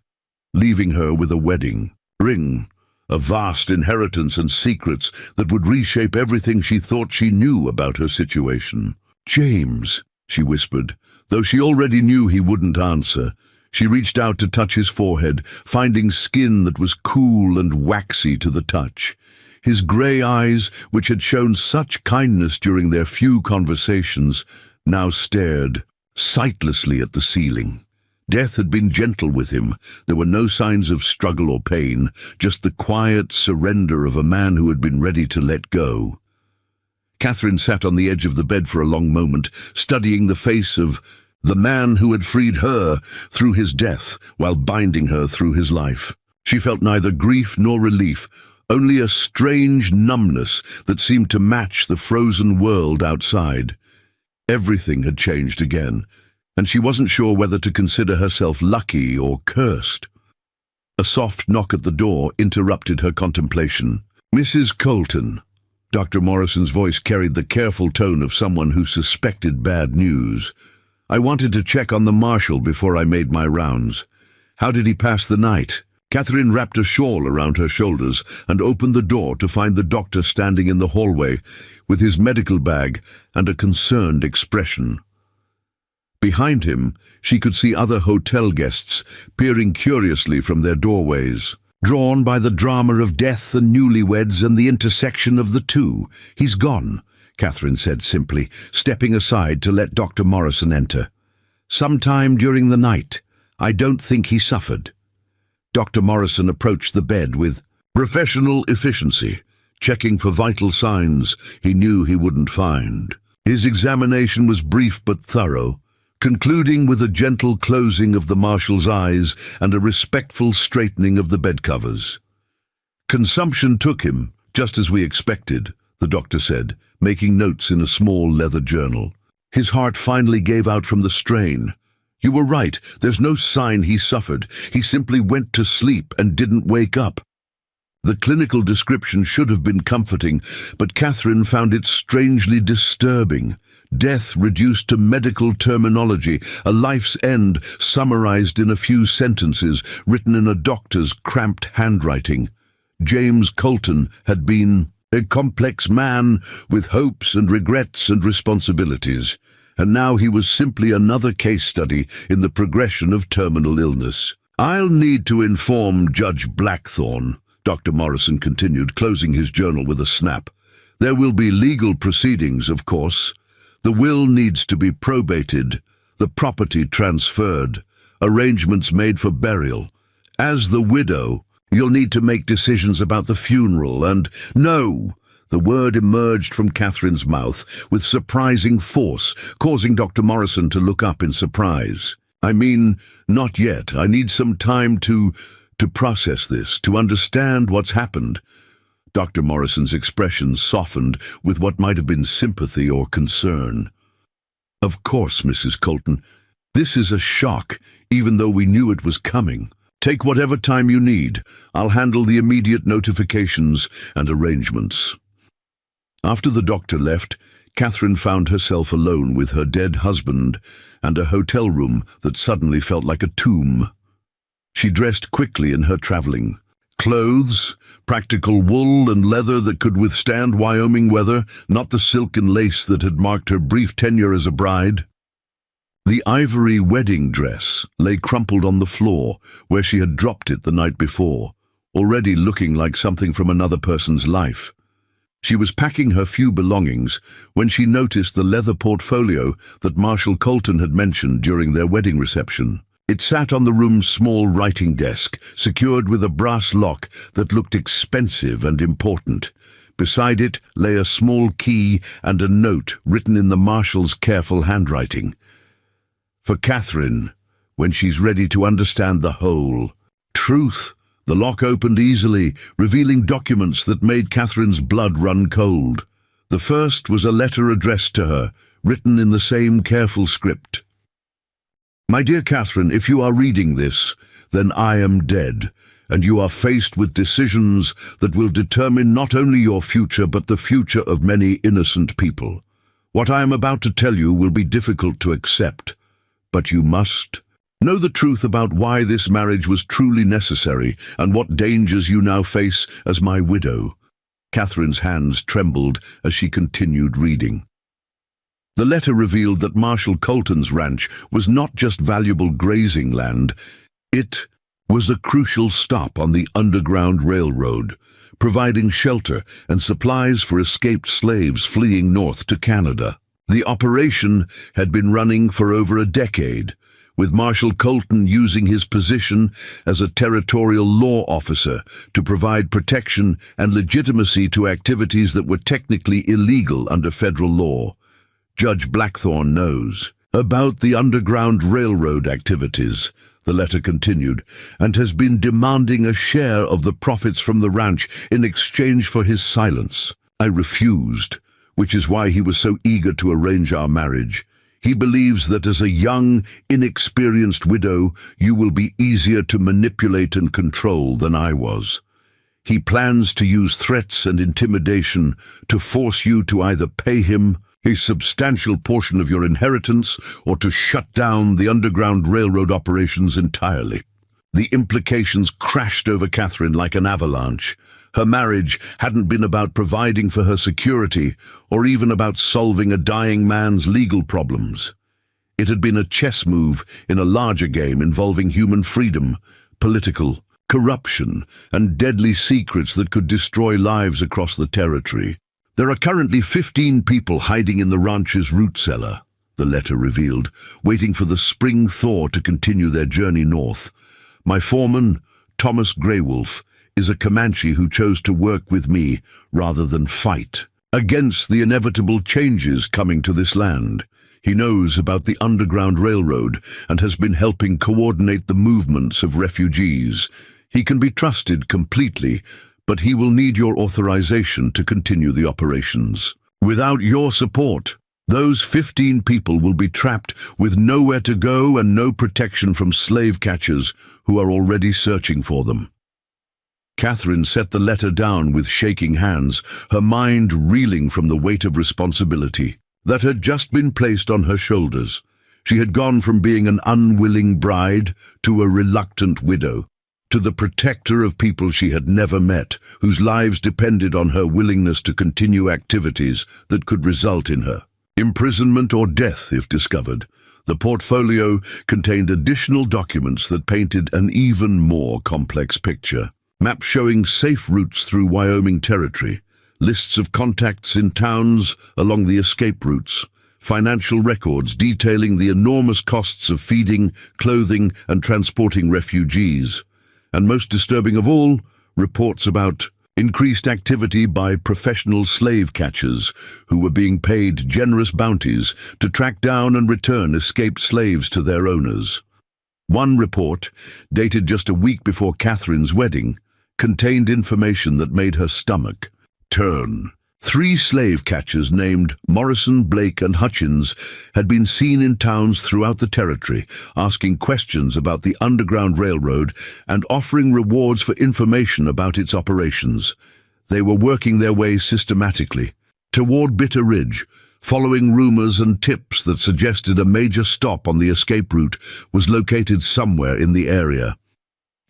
leaving her with a wedding ring, a vast inheritance and secrets that would reshape everything she thought she knew about her situation. "James," she whispered, though she already knew he wouldn't answer. She reached out to touch his forehead, finding skin that was cool and waxy to the touch. His grey eyes, which had shown such kindness during their few conversations, now stared sightlessly at the ceiling. Death had been gentle with him. There were no signs of struggle or pain, just the quiet surrender of a man who had been ready to let go. Catherine sat on the edge of the bed for a long moment, studying the face of the man who had freed her through his death while binding her through his life. She felt neither grief nor relief, only a strange numbness that seemed to match the frozen world outside. Everything had changed again, and she wasn't sure whether to consider herself lucky or cursed. A soft knock at the door interrupted her contemplation. "Mrs. Colton." Dr. Morrison's voice carried the careful tone of someone who suspected bad news. "I wanted to check on the Marshal before I made my rounds. How did he pass the night?" Catherine wrapped a shawl around her shoulders and opened the door to find the doctor standing in the hallway with his medical bag and a concerned expression. Behind him, she could see other hotel guests peering curiously from their doorways. Drawn by the drama of death and newlyweds and the intersection of the two, "He's gone," Catherine said simply, stepping aside to let Dr. Morrison enter. "Sometime during the night. I don't think he suffered." Dr. Morrison approached the bed with professional efficiency, checking for vital signs he knew he wouldn't find. His examination was brief but thorough, concluding with a gentle closing of the Marshal's eyes and a respectful straightening of the bed covers. "Consumption took him, just as we expected," the doctor said, making notes in a small leather journal. "His heart finally gave out from the strain. You were right, there's no sign he suffered. He simply went to sleep and didn't wake up." The clinical description should have been comforting, but Catherine found it strangely disturbing. Death reduced to medical terminology, a life's end summarized in a few sentences written in a doctor's cramped handwriting. James Colton had been a complex man with hopes and regrets and responsibilities, and now he was simply another case study in the progression of terminal illness. "I'll need to inform Judge Blackthorne," Dr. Morrison continued, closing his journal with a snap. "There will be legal proceedings, of course. The will needs to be probated, the property transferred, arrangements made for burial. As the widow, you'll need to make decisions about the funeral and—" "No!" The word emerged from Catherine's mouth with surprising force, causing Dr. Morrison to look up in surprise. "I mean, not yet. I need some time to process this, to understand what's happened." Dr. Morrison's expression softened with what might have been sympathy or concern. "Of course, Mrs. Colton. This is a shock, even though we knew it was coming. Take whatever time you need. I'll handle the immediate notifications and arrangements." After the doctor left, Catherine found herself alone with her dead husband and a hotel room that suddenly felt like a tomb. She dressed quickly in her traveling clothes, practical wool and leather that could withstand Wyoming weather, not the silk and lace that had marked her brief tenure as a bride. The ivory wedding dress lay crumpled on the floor where she had dropped it the night before, already looking like something from another person's life. She was packing her few belongings when she noticed the leather portfolio that Marshal Colton had mentioned during their wedding reception. It sat on the room's small writing desk, secured with a brass lock that looked expensive and important. Beside it lay a small key and a note written in the Marshal's careful handwriting. "For Catherine, when she's ready to understand the whole truth." The lock opened easily, revealing documents that made Catherine's blood run cold. The first was a letter addressed to her, written in the same careful script. "My dear Catherine, if you are reading this, then I am dead, and you are faced with decisions that will determine not only your future but the future of many innocent people. What I am about to tell you will be difficult to accept, but you must. Know the truth about why this marriage was truly necessary and what dangers you now face as my widow." Catherine's hands trembled as she continued reading. The letter revealed that Marshal Colton's ranch was not just valuable grazing land. It was a crucial stop on the Underground Railroad, providing shelter and supplies for escaped slaves fleeing north to Canada. The operation had been running for over a decade, with Marshal Colton using his position as a territorial law officer to provide protection and legitimacy to activities that were technically illegal under federal law. Judge Blackthorne knows about the Underground Railroad activities, the letter continued, and has been demanding a share of the profits from the ranch in exchange for his silence. I refused, which is why he was so eager to arrange our marriage. He believes that as a young, inexperienced widow, you will be easier to manipulate and control than I was. He plans to use threats and intimidation to force you to either pay him a substantial portion of your inheritance or to shut down the Underground Railroad operations entirely. The implications crashed over Catherine like an avalanche. Her marriage hadn't been about providing for her security or even about solving a dying man's legal problems. It had been a chess move in a larger game involving human freedom, political corruption, and deadly secrets that could destroy lives across the territory. There are currently 15 people hiding in the ranch's root cellar, the letter revealed, waiting for the spring thaw to continue their journey north. My foreman, Thomas Greywolf, is a Comanche who chose to work with me rather than fight against the inevitable changes coming to this land. He knows about the Underground Railroad and has been helping coordinate the movements of refugees. He can be trusted completely, but he will need your authorization to continue the operations. Without your support, those 15 people will be trapped with nowhere to go and no protection from slave catchers who are already searching for them. Catherine set the letter down with shaking hands, her mind reeling from the weight of responsibility that had just been placed on her shoulders. She had gone from being an unwilling bride to a reluctant widow, to the protector of people she had never met, whose lives depended on her willingness to continue activities that could result in her imprisonment or death if discovered. The portfolio contained additional documents that painted an even more complex picture. Maps showing safe routes through Wyoming territory, lists of contacts in towns along the escape routes, financial records detailing the enormous costs of feeding, clothing, and transporting refugees. And most disturbing of all, reports about increased activity by professional slave catchers who were being paid generous bounties to track down and return escaped slaves to their owners. One report, dated just a week before Catherine's wedding, contained information that made her stomach turn. 3 slave catchers named Morrison, Blake, and Hutchins had been seen in towns throughout the territory, asking questions about the Underground Railroad and offering rewards for information about its operations. They were working their way systematically toward Bitter Ridge, following rumors and tips that suggested a major stop on the escape route was located somewhere in the area.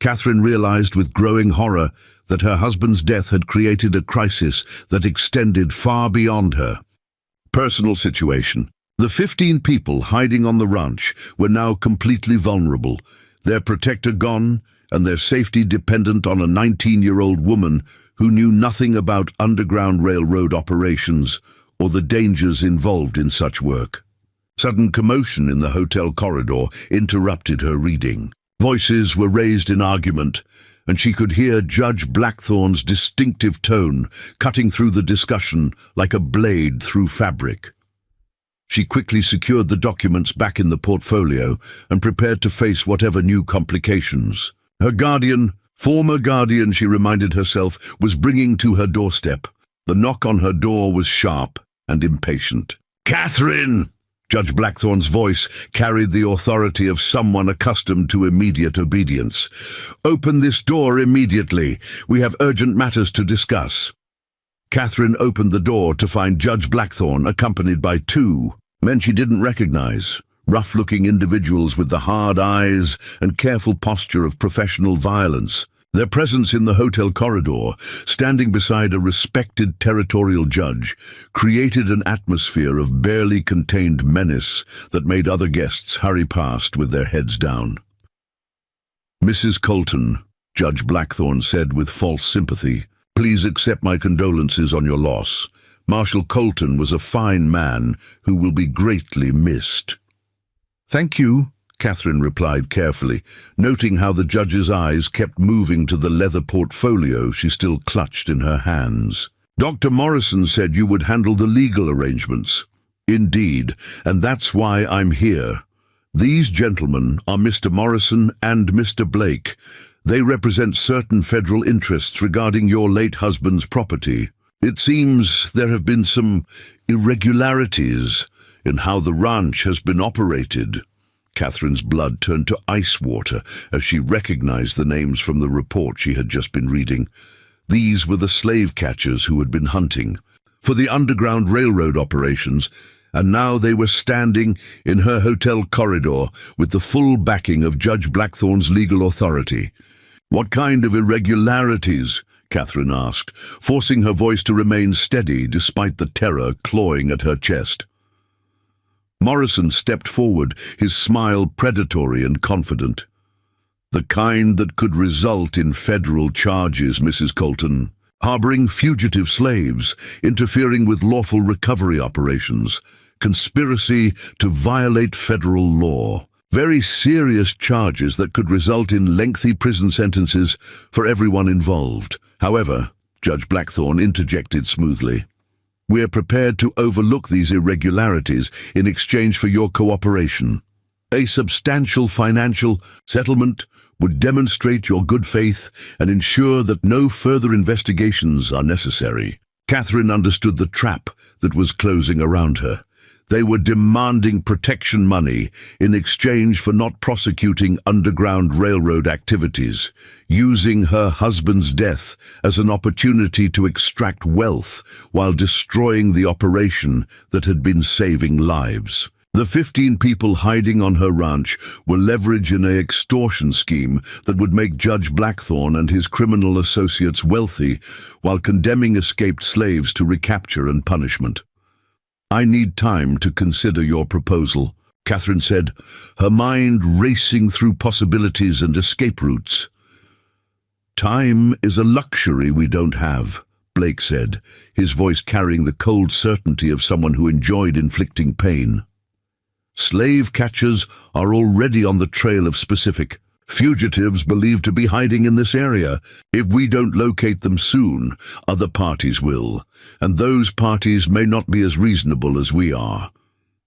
Catherine realized with growing horror that her husband's death had created a crisis that extended far beyond her. Personal situation. The 15 people hiding on the ranch were now completely vulnerable, their protector gone, and their safety dependent on a 19-year-old woman who knew nothing about Underground Railroad operations or the dangers involved in such work. Sudden commotion in the hotel corridor interrupted her reading. Voices were raised in argument, and she could hear Judge Blackthorne's distinctive tone cutting through the discussion like a blade through fabric. She quickly secured the documents back in the portfolio and prepared to face whatever new complications her former guardian, she reminded herself, was bringing to her doorstep. The knock on her door was sharp and impatient. "Catherine!" Judge Blackthorne's voice carried the authority of someone accustomed to immediate obedience. "Open this door immediately. We have urgent matters to discuss." Catherine opened the door to find Judge Blackthorne accompanied by 2 men she didn't recognize, rough-looking individuals with the hard eyes and careful posture of professional violence. Their presence in the hotel corridor, standing beside a respected territorial judge, created an atmosphere of barely contained menace that made other guests hurry past with their heads down. "Mrs. Colton," Judge Blackthorne said with false sympathy, "please accept my condolences on your loss. Marshal Colton was a fine man who will be greatly missed." "Thank you," Catherine replied carefully, noting how the judge's eyes kept moving to the leather portfolio she still clutched in her hands. Dr. Morrison said you would handle the legal arrangements. Indeed, and that's why I'm here. These gentlemen are Mr. Morrison and Mr. Blake. They represent certain federal interests regarding your late husband's property. It seems there have been some irregularities in how the ranch has been operated. Catherine's blood turned to ice water as she recognized the names from the report she had just been reading. These were the slave catchers who had been hunting for the Underground Railroad operations, and now they were standing in her hotel corridor with the full backing of Judge Blackthorne's legal authority. "What kind of irregularities?" Catherine asked, forcing her voice to remain steady despite the terror clawing at her chest. Morrison stepped forward, his smile predatory and confident. "The kind that could result in federal charges, Mrs. Colton. Harboring fugitive slaves, interfering with lawful recovery operations, conspiracy to violate federal law. Very serious charges that could result in lengthy prison sentences for everyone involved. However," Judge Blackthorne interjected smoothly, "we're prepared to overlook these irregularities in exchange for your cooperation. A substantial financial settlement would demonstrate your good faith and ensure that no further investigations are necessary." Catherine understood the trap that was closing around her. They were demanding protection money in exchange for not prosecuting Underground Railroad activities, using her husband's death as an opportunity to extract wealth while destroying the operation that had been saving lives. The 15 people hiding on her ranch were leverage in an extortion scheme that would make Judge Blackthorne and his criminal associates wealthy while condemning escaped slaves to recapture and punishment. "I need time to consider your proposal," Catherine said, her mind racing through possibilities and escape routes. "Time is a luxury we don't have," Blake said, his voice carrying the cold certainty of someone who enjoyed inflicting pain. "Slave catchers are already on the trail of specific fugitives believed to be hiding in this area. If we don't locate them soon, other parties will, and those parties may not be as reasonable as we are."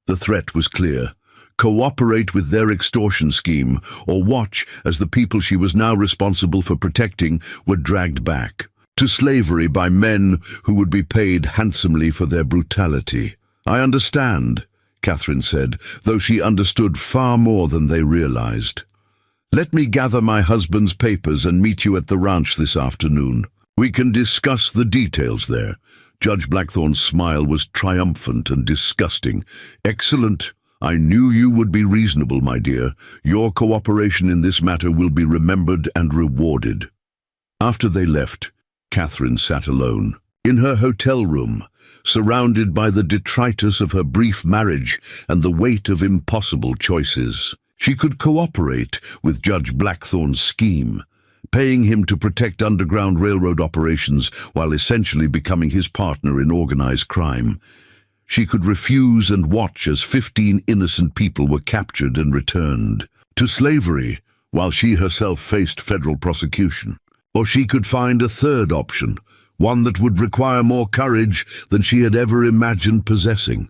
The threat was clear. Cooperate with their extortion scheme, or watch as the people she was now responsible for protecting were dragged back to slavery by men who would be paid handsomely for their brutality. "I understand," Catherine said, though she understood far more than they realized. "Let me gather my husband's papers and meet you at the ranch this afternoon. We can discuss the details there." Judge Blackthorne's smile was triumphant and disgusting. "Excellent. I knew you would be reasonable, my dear. Your cooperation in this matter will be remembered and rewarded." After they left, Catherine sat alone in her hotel room, surrounded by the detritus of her brief marriage and the weight of impossible choices. She could cooperate with Judge Blackthorne's scheme, paying him to protect Underground Railroad operations while essentially becoming his partner in organized crime. She could refuse and watch as 15 innocent people were captured and returned to slavery while she herself faced federal prosecution. Or she could find a third option, one that would require more courage than she had ever imagined possessing.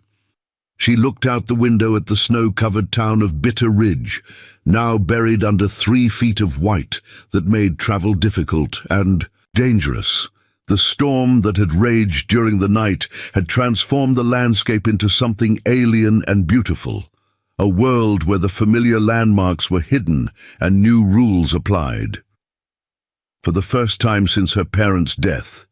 She looked out the window at the snow-covered town of Bitter Ridge, now buried under 3 feet of white that made travel difficult and dangerous. The storm that had raged during the night had transformed the landscape into something alien and beautiful, a world where the familiar landmarks were hidden and new rules applied. For the first time since her parents' death,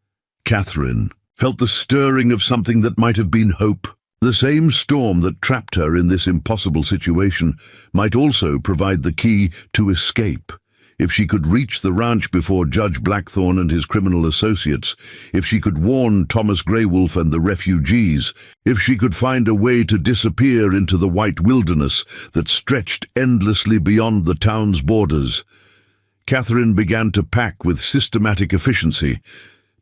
Catherine felt the stirring of something that might have been hope. The same storm that trapped her in this impossible situation might also provide the key to escape. If she could reach the ranch before Judge Blackthorne and his criminal associates, if she could warn Thomas Greywolf and the refugees, if she could find a way to disappear into the white wilderness that stretched endlessly beyond the town's borders, Catherine began to pack with systematic efficiency,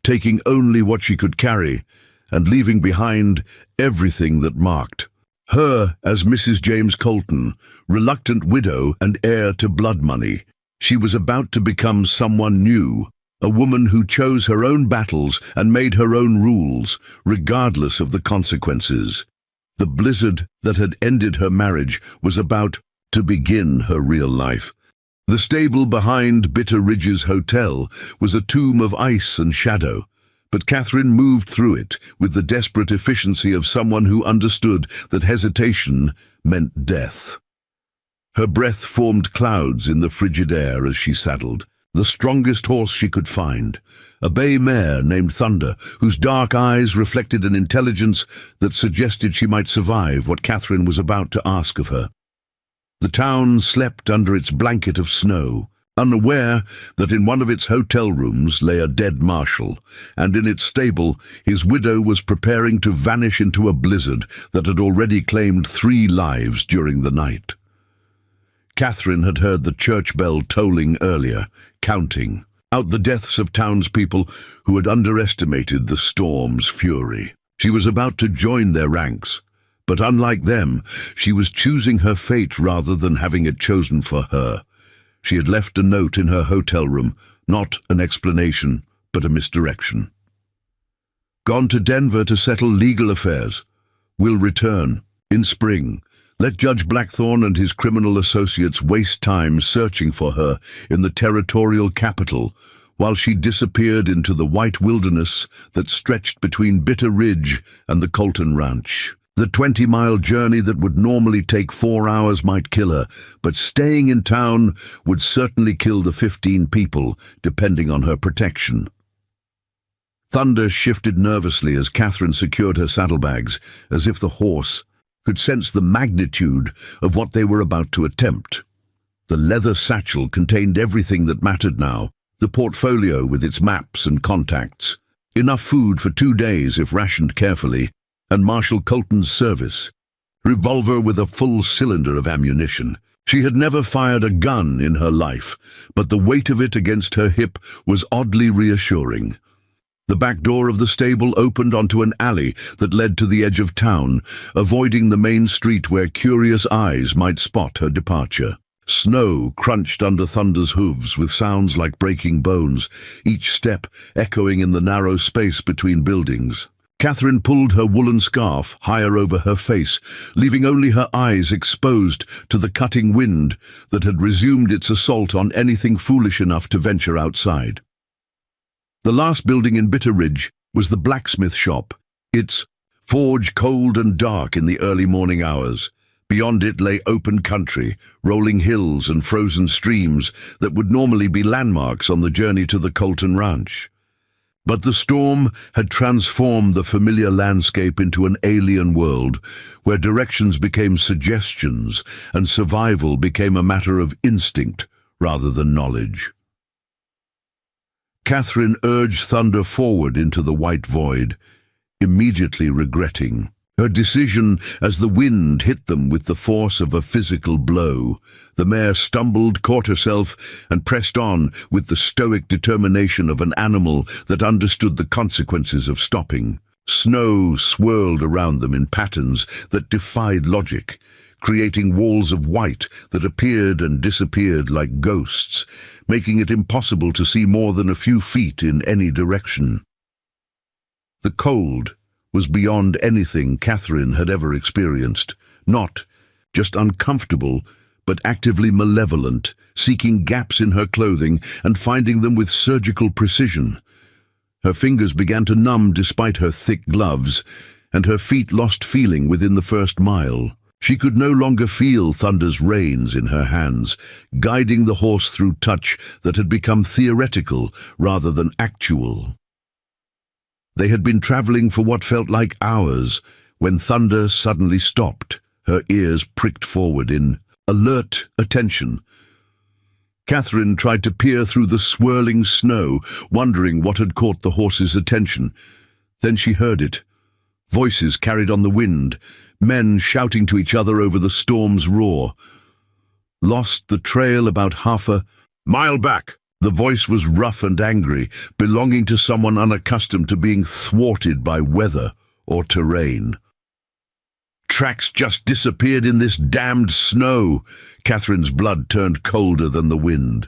taking only what she could carry and leaving behind everything that marked Her as Mrs. James Colton, reluctant widow and heir to blood money. She was about to become someone new, a woman who chose her own battles and made her own rules, regardless of the consequences. The blizzard that had ended her marriage was about to begin her real life. The stable behind Bitter Ridge's hotel was a tomb of ice and shadow, but Catherine moved through it with the desperate efficiency of someone who understood that hesitation meant death. Her breath formed clouds in the frigid air as she saddled, the strongest horse she could find, a bay mare named Thunder, whose dark eyes reflected an intelligence that suggested she might survive what Catherine was about to ask of her. The town slept under its blanket of snow, unaware that in one of its hotel rooms lay a dead Marshal, and in its stable his widow was preparing to vanish into a blizzard that had already claimed 3 lives during the night. Catherine had heard the church bell tolling earlier, counting out the deaths of townspeople who had underestimated the storm's fury. She was about to join their ranks, but unlike them, she was choosing her fate rather than having it chosen for her. She had left a note in her hotel room, not an explanation, but a misdirection. Gone to Denver to settle legal affairs. Will return in spring. Let Judge Blackthorne and his criminal associates waste time searching for her in the territorial capital, while she disappeared into the white wilderness that stretched between Bitter Ridge and the Colton Ranch. The 20-mile journey that would normally take 4 hours might kill her, but staying in town would certainly kill the 15 people, depending on her protection. Thunder shifted nervously as Catherine secured her saddlebags, as if the horse could sense the magnitude of what they were about to attempt. The leather satchel contained everything that mattered now, the portfolio with its maps and contacts, enough food for 2 days if rationed carefully, and Marshal Colton's service, revolver with a full cylinder of ammunition. She had never fired a gun in her life, but the weight of it against her hip was oddly reassuring. The back door of the stable opened onto an alley that led to the edge of town, avoiding the main street where curious eyes might spot her departure. Snow crunched under Thunder's hooves with sounds like breaking bones, each step echoing in the narrow space between buildings. Catherine pulled her woolen scarf higher over her face, leaving only her eyes exposed to the cutting wind that had resumed its assault on anything foolish enough to venture outside. The last building in Bitter Ridge was the blacksmith shop, its forge cold and dark in the early morning hours. Beyond it lay open country, rolling hills and frozen streams that would normally be landmarks on the journey to the Colton Ranch. But the storm had transformed the familiar landscape into an alien world, where directions became suggestions and survival became a matter of instinct rather than knowledge. Catherine urged Thunder forward into the white void, immediately regretting her decision as the wind hit them with the force of a physical blow. The mare stumbled, caught herself, and pressed on with the stoic determination of an animal that understood the consequences of stopping. Snow swirled around them in patterns that defied logic, creating walls of white that appeared and disappeared like ghosts, making it impossible to see more than a few feet in any direction. The cold was beyond anything Catherine had ever experienced, not just uncomfortable, but actively malevolent, seeking gaps in her clothing and finding them with surgical precision. Her fingers began to numb despite her thick gloves, and her feet lost feeling within the first mile. She could no longer feel Thunder's reins in her hands, guiding the horse through touch that had become theoretical rather than actual. They had been traveling for what felt like hours when Thunder suddenly stopped, her ears pricked forward in alert attention. Catherine tried to peer through the swirling snow, wondering what had caught the horse's attention. Then she heard it. Voices carried on the wind, men shouting to each other over the storm's roar. Lost the trail about half a mile back. The voice was rough and angry, belonging to someone unaccustomed to being thwarted by weather or terrain. tracks just disappeared in this damned snow. Catherine's blood turned colder than the wind.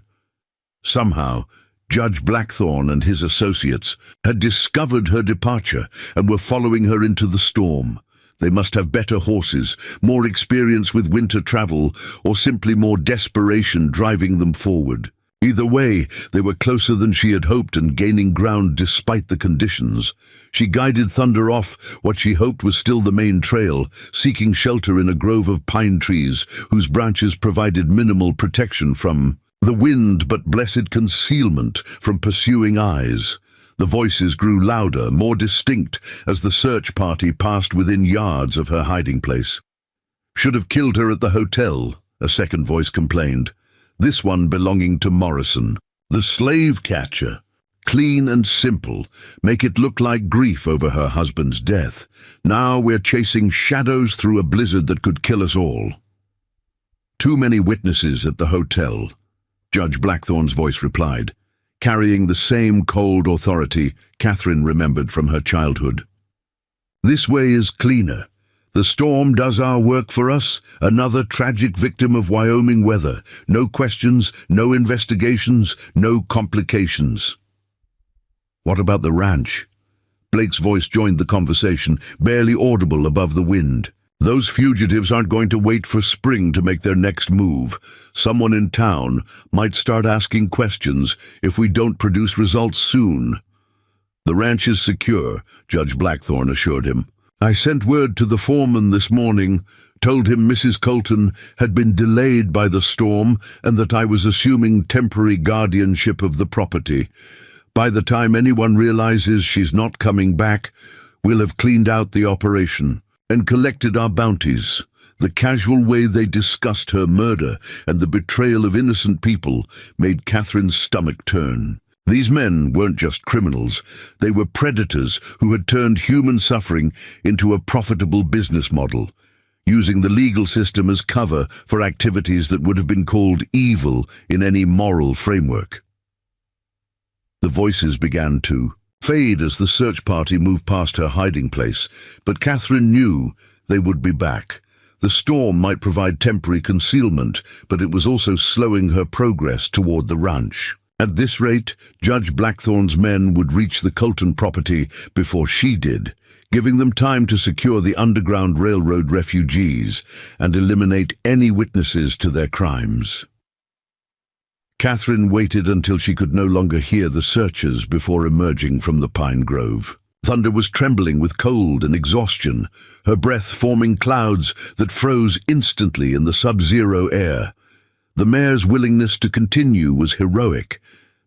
Somehow, Judge Blackthorne and his associates had discovered her departure and were following her into the storm. They must have better horses, more experience with winter travel, or simply more desperation driving them forward. Either way, they were closer than she had hoped and gaining ground despite the conditions. She guided Thunder off what she hoped was still the main trail, seeking shelter in a grove of pine trees whose branches provided minimal protection from the wind but blessed concealment from pursuing eyes. The voices grew louder, more distinct, as the search party passed within yards of her hiding place. "Should have killed her at the hotel," a second voice complained. This one belonging to Morrison, the slave catcher. Clean and simple, make it look like grief over her husband's death. Now we're chasing shadows through a blizzard that could kill us all. "Too many witnesses at the hotel," Judge Blackthorne's voice replied, carrying the same cold authority Catherine remembered from her childhood. "This way is cleaner. The storm does our work for us, another tragic victim of Wyoming weather. No questions, no investigations, no complications." "What about the ranch?" Blake's voice joined the conversation, barely audible above the wind. "Those fugitives aren't going to wait for spring to make their next move. Someone in town might start asking questions if we don't produce results soon." "The ranch is secure," Judge Blackthorne assured him. "I sent word to the foreman this morning, told him Mrs. Colton had been delayed by the storm and that I was assuming temporary guardianship of the property. By the time anyone realizes she's not coming back, we'll have cleaned out the operation and collected our bounties." The casual way they discussed her murder and the betrayal of innocent people made Catherine's stomach turn. These men weren't just criminals, they were predators who had turned human suffering into a profitable business model, using the legal system as cover for activities that would have been called evil in any moral framework. The voices began to fade as the search party moved past her hiding place, but Catherine knew they would be back. The storm might provide temporary concealment, but it was also slowing her progress toward the ranch. At this rate, Judge Blackthorne's men would reach the Colton property before she did, giving them time to secure the Underground Railroad refugees and eliminate any witnesses to their crimes. Catherine waited until she could no longer hear the searchers before emerging from the pine grove. Thunder was trembling with cold and exhaustion, her breath forming clouds that froze instantly in the sub-zero air. The mare's willingness to continue was heroic,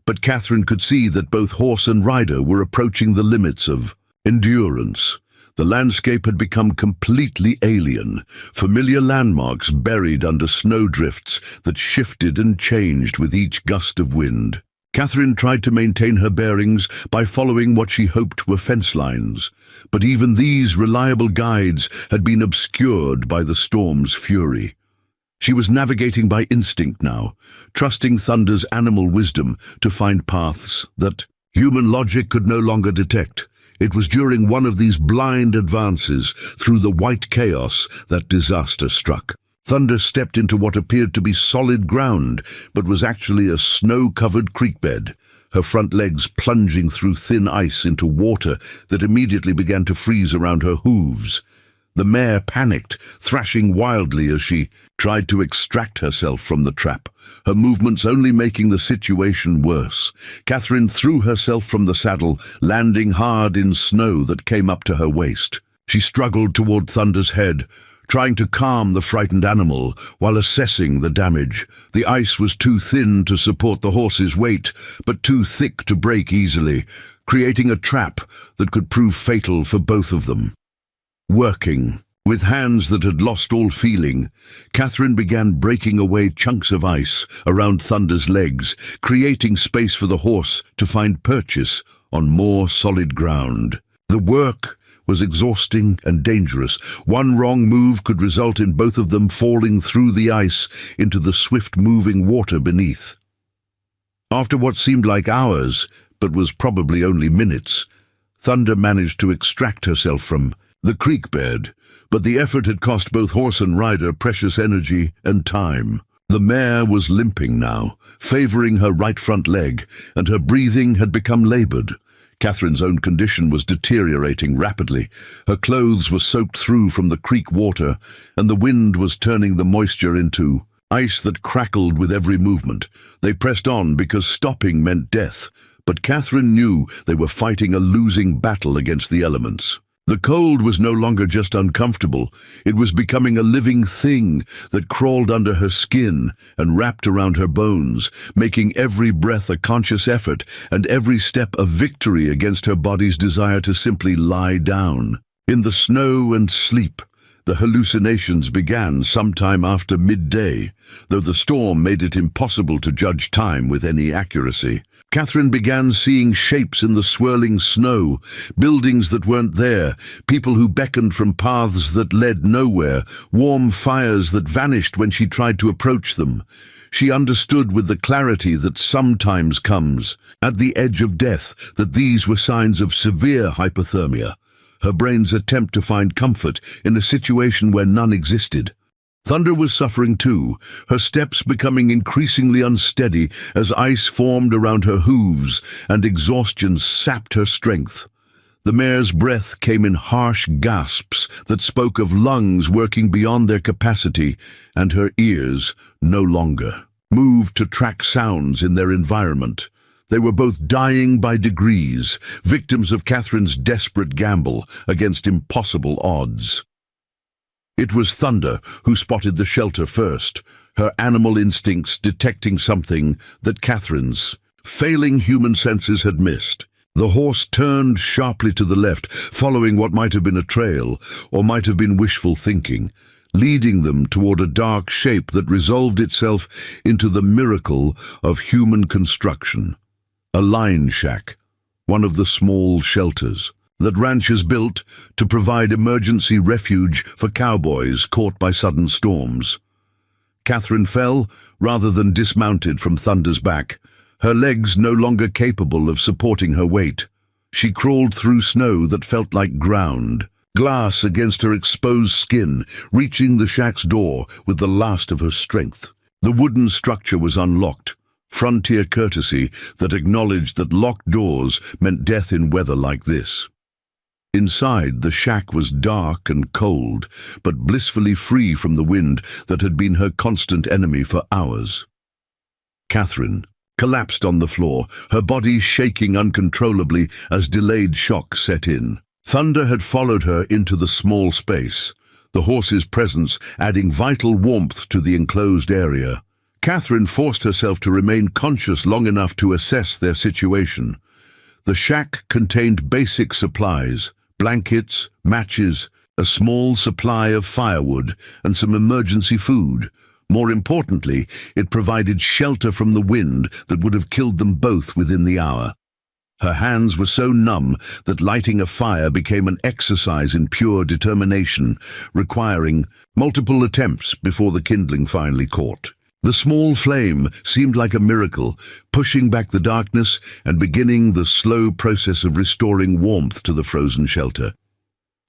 but Catherine could see that both horse and rider were approaching the limits of endurance. The landscape had become completely alien, familiar landmarks buried under snowdrifts that shifted and changed with each gust of wind. Catherine tried to maintain her bearings by following what she hoped were fence lines, but even these reliable guides had been obscured by the storm's fury. She was navigating by instinct now, trusting Thunder's animal wisdom to find paths that human logic could no longer detect. It was during one of these blind advances through the white chaos that disaster struck. Thunder stepped into what appeared to be solid ground, but was actually a snow-covered creek bed, her front legs plunging through thin ice into water that immediately began to freeze around her hooves. The mare panicked, thrashing wildly as she tried to extract herself from the trap, her movements only making the situation worse. Catherine threw herself from the saddle, landing hard in snow that came up to her waist. She struggled toward Thunder's head, trying to calm the frightened animal while assessing the damage. The ice was too thin to support the horse's weight, but too thick to break easily, creating a trap that could prove fatal for both of them. Working, with hands that had lost all feeling, Catherine began breaking away chunks of ice around Thunder's legs, creating space for the horse to find purchase on more solid ground. The work was exhausting and dangerous. One wrong move could result in both of them falling through the ice into the swift-moving water beneath. After what seemed like hours, but was probably only minutes, Thunder managed to extract herself from the creek bed, but the effort had cost both horse and rider precious energy and time. The mare was limping now, favoring her right front leg, and her breathing had become labored. Catherine's own condition was deteriorating rapidly. Her clothes were soaked through from the creek water, and the wind was turning the moisture into ice that crackled with every movement. They pressed on because stopping meant death, but Catherine knew they were fighting a losing battle against the elements. The cold was no longer just uncomfortable, it was becoming a living thing that crawled under her skin and wrapped around her bones, making every breath a conscious effort and every step a victory against her body's desire to simply lie down. In the snow and sleep, the hallucinations began sometime after midday, though the storm made it impossible to judge time with any accuracy. Catherine began seeing shapes in the swirling snow, buildings that weren't there, people who beckoned from paths that led nowhere, warm fires that vanished when she tried to approach them. She understood with the clarity that sometimes comes, at the edge of death, that these were signs of severe hypothermia, her brain's attempt to find comfort in a situation where none existed. Thunder was suffering too, her steps becoming increasingly unsteady as ice formed around her hooves and exhaustion sapped her strength. The mare's breath came in harsh gasps that spoke of lungs working beyond their capacity, and her ears no longer moved to track sounds in their environment. They were both dying by degrees, victims of Catherine's desperate gamble against impossible odds. It was Thunder who spotted the shelter first, her animal instincts detecting something that Catherine's failing human senses had missed. The horse turned sharply to the left, following what might have been a trail, or might have been wishful thinking, leading them toward a dark shape that resolved itself into the miracle of human construction. A line shack, one of the small shelters that ranchers built to provide emergency refuge for cowboys caught by sudden storms. Catherine fell rather than dismounted from Thunder's back, her legs no longer capable of supporting her weight. She crawled through snow that felt like ground, glass against her exposed skin, reaching the shack's door with the last of her strength. The wooden structure was unlocked, frontier courtesy that acknowledged that locked doors meant death in weather like this. Inside, the shack was dark and cold, but blissfully free from the wind that had been her constant enemy for hours. Catherine collapsed on the floor, her body shaking uncontrollably as delayed shock set in. Thunder had followed her into the small space, the horse's presence adding vital warmth to the enclosed area. Catherine forced herself to remain conscious long enough to assess their situation. The shack contained basic supplies, blankets, matches, a small supply of firewood, and some emergency food. More importantly, it provided shelter from the wind that would have killed them both within the hour. Her hands were so numb that lighting a fire became an exercise in pure determination, requiring multiple attempts before the kindling finally caught. The small flame seemed like a miracle, pushing back the darkness and beginning the slow process of restoring warmth to the frozen shelter.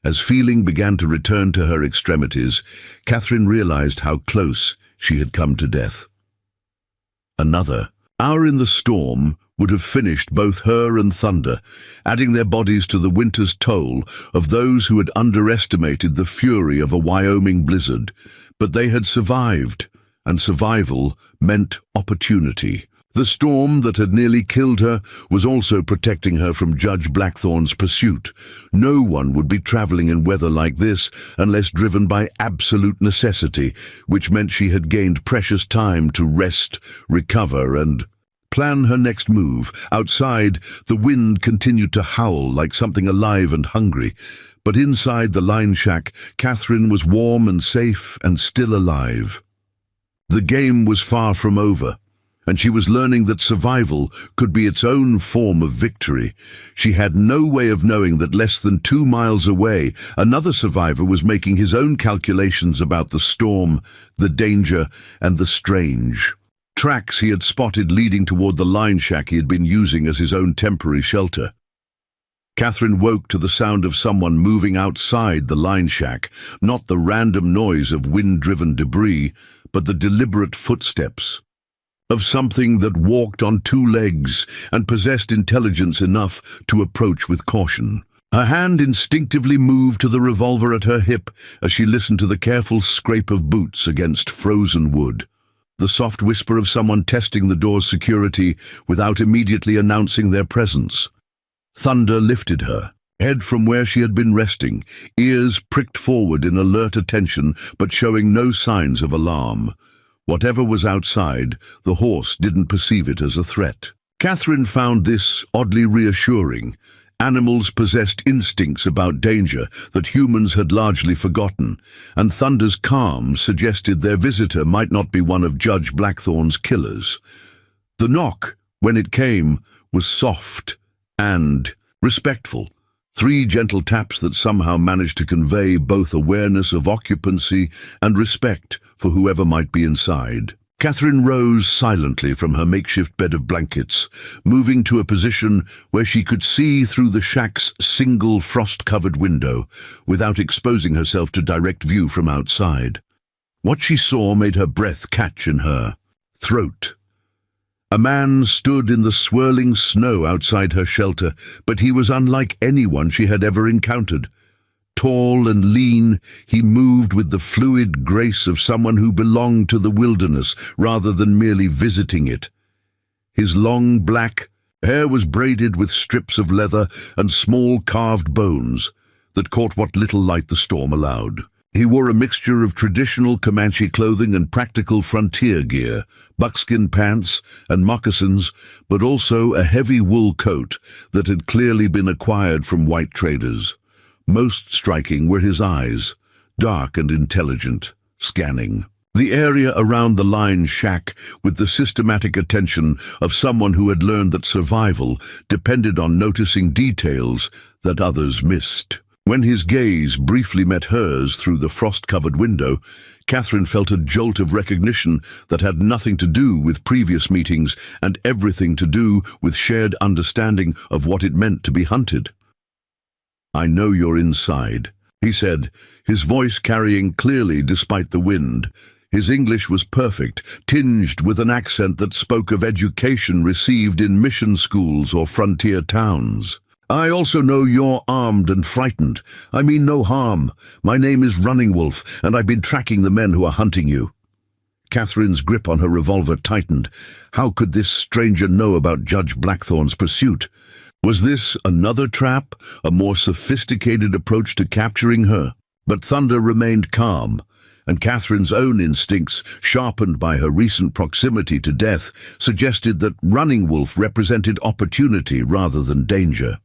As feeling began to return to her extremities, Catherine realized how close she had come to death. Another hour in the storm would have finished both her and Thunder, adding their bodies to the winter's toll of those who had underestimated the fury of a Wyoming blizzard. But they had survived, and survival meant opportunity. The storm that had nearly killed her was also protecting her from Judge Blackthorn's pursuit. No one would be traveling in weather like this unless driven by absolute necessity, which meant she had gained precious time to rest, recover, and plan her next move. Outside, the wind continued to howl like something alive and hungry, but inside the line shack, Catherine was warm and safe and still alive. The game was far from over, and she was learning that survival could be its own form of victory. She had no way of knowing that less than 2 miles away, another survivor was making his own calculations about the storm, the danger, and the strange. Tracks he had spotted leading toward the line shack he had been using as his own temporary shelter. Catherine woke to the sound of someone moving outside the line shack, not the random noise of wind-driven debris, but the deliberate footsteps of something that walked on two legs and possessed intelligence enough to approach with caution. Her hand instinctively moved to the revolver at her hip as she listened to the careful scrape of boots against frozen wood, the soft whisper of someone testing the door's security without immediately announcing their presence. Thunder lifted her, head from where she had been resting, ears pricked forward in alert attention but showing no signs of alarm. Whatever was outside, the horse didn't perceive it as a threat. Catherine found this oddly reassuring. Animals possessed instincts about danger that humans had largely forgotten, and Thunder's calm suggested their visitor might not be one of Judge Blackthorn's killers. The knock, when it came, was soft and respectful. 3 gentle taps that somehow managed to convey both awareness of occupancy and respect for whoever might be inside. Catherine rose silently from her makeshift bed of blankets, moving to a position where she could see through the shack's single frost-covered window without exposing herself to direct view from outside. What she saw made her breath catch in her throat. A man stood in the swirling snow outside her shelter, but he was unlike anyone she had ever encountered. Tall and lean, he moved with the fluid grace of someone who belonged to the wilderness rather than merely visiting it. His long black hair was braided with strips of leather and small carved bones that caught what little light the storm allowed. He wore a mixture of traditional Comanche clothing and practical frontier gear, buckskin pants and moccasins, but also a heavy wool coat that had clearly been acquired from white traders. Most striking were his eyes, dark and intelligent, scanning the area around the line shack with the systematic attention of someone who had learned that survival depended on noticing details that others missed. When his gaze briefly met hers through the frost-covered window, Catherine felt a jolt of recognition that had nothing to do with previous meetings and everything to do with shared understanding of what it meant to be hunted. "I know you're inside," he said, his voice carrying clearly despite the wind. His English was perfect, tinged with an accent that spoke of education received in mission schools or frontier towns. "I also know you're armed and frightened. I mean no harm. My name is Running Wolf, and I've been tracking the men who are hunting you." Catherine's grip on her revolver tightened. How could this stranger know about Judge Blackthorn's pursuit? Was this another trap, a more sophisticated approach to capturing her? But Thunder remained calm, and Catherine's own instincts, sharpened by her recent proximity to death, suggested that Running Wolf represented opportunity rather than danger.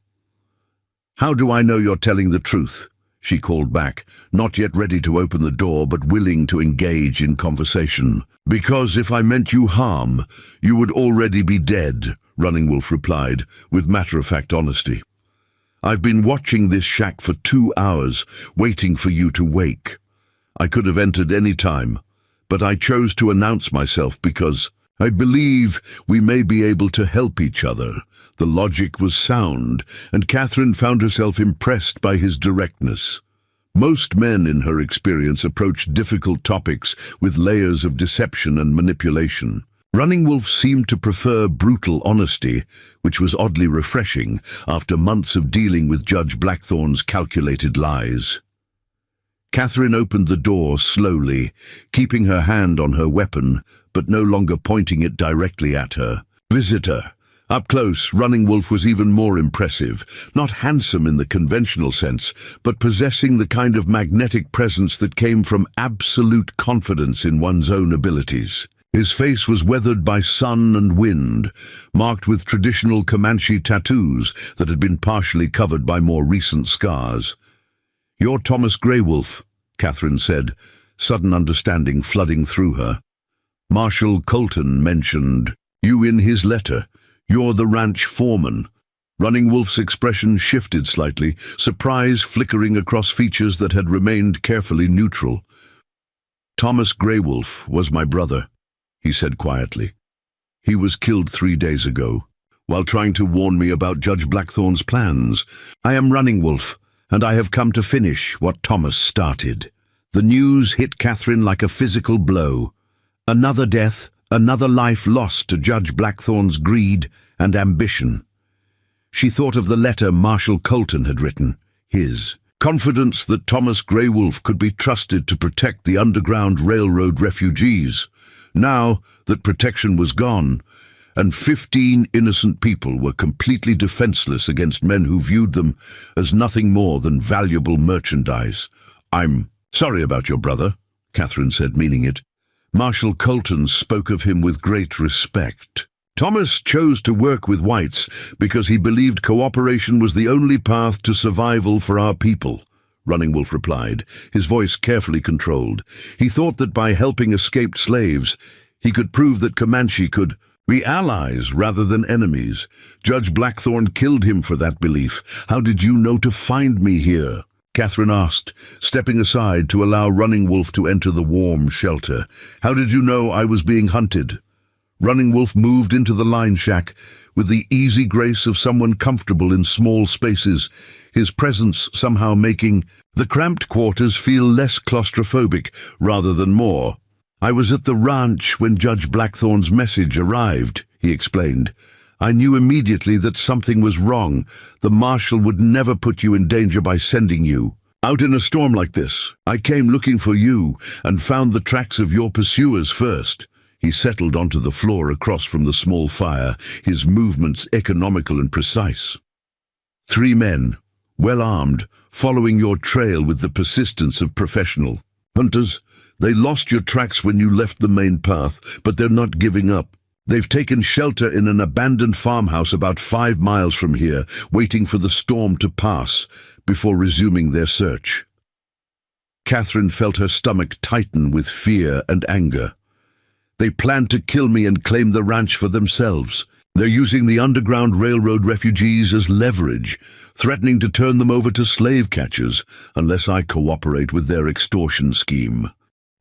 "How do I know you're telling the truth?" she called back, not yet ready to open the door but willing to engage in conversation. "Because if I meant you harm, you would already be dead," Running Wolf replied, with matter-of-fact honesty. "I've been watching this shack for 2 hours, waiting for you to wake. I could have entered any time, but I chose to announce myself because I believe we may be able to help each other." The logic was sound, and Catherine found herself impressed by his directness. Most men, in her experience, approached difficult topics with layers of deception and manipulation. Running Wolf seemed to prefer brutal honesty, which was oddly refreshing after months of dealing with Judge Blackthorn's calculated lies. Catherine opened the door slowly, keeping her hand on her weapon, but no longer pointing it directly at her. "Visitor." Up close, Running Wolf was even more impressive, not handsome in the conventional sense, but possessing the kind of magnetic presence that came from absolute confidence in one's own abilities. His face was weathered by sun and wind, marked with traditional Comanche tattoos that had been partially covered by more recent scars. "You're Thomas Greywolf," Catherine said, sudden understanding flooding through her. "Marshal Colton mentioned you in his letter. You're the ranch foreman." Running Wolf's expression shifted slightly, surprise flickering across features that had remained carefully neutral. "Thomas Greywolf was my brother," he said quietly. "He was killed 3 days ago, while trying to warn me about Judge Blackthorn's plans. I am Running Wolf, and I have come to finish what Thomas started. The news hit Catherine like a physical blow. Another death, another life lost to Judge Blackthorn's greed and ambition. She thought of the letter Marshal Colton had written, his confidence that Thomas Grey Wolf could be trusted to protect the Underground Railroad refugees. Now that protection was gone, and 15 innocent people were completely defenseless against men who viewed them as nothing more than valuable merchandise. "I'm sorry about your brother," Catherine said, meaning it. Marshal Colton spoke of him with great respect. Thomas chose to work with whites because he believed cooperation was the only path to survival for our people, Running Wolf replied, his voice carefully controlled. He thought that by helping escaped slaves, he could prove that Comanche could be allies rather than enemies. Judge Blackthorn killed him for that belief. How did you know to find me here? Catherine asked, stepping aside to allow Running Wolf to enter the warm shelter. How did you know I was being hunted? Running Wolf moved into the line shack with the easy grace of someone comfortable in small spaces, his presence somehow making the cramped quarters feel less claustrophobic rather than more. I was at the ranch when Judge Blackthorn's message arrived, he explained. I knew immediately that something was wrong. The Marshal would never put you in danger by sending you out in a storm like this. I came looking for you and found the tracks of your pursuers first. He settled onto the floor across from the small fire, his movements economical and precise. 3 men, well armed, following your trail with the persistence of professional hunters. They lost your tracks when you left the main path, but they're not giving up. They've taken shelter in an abandoned farmhouse about 5 miles from here, waiting for the storm to pass before resuming their search. Catherine felt her stomach tighten with fear and anger. They plan to kill me and claim the ranch for themselves. They're using the Underground Railroad refugees as leverage, threatening to turn them over to slave catchers unless I cooperate with their extortion scheme.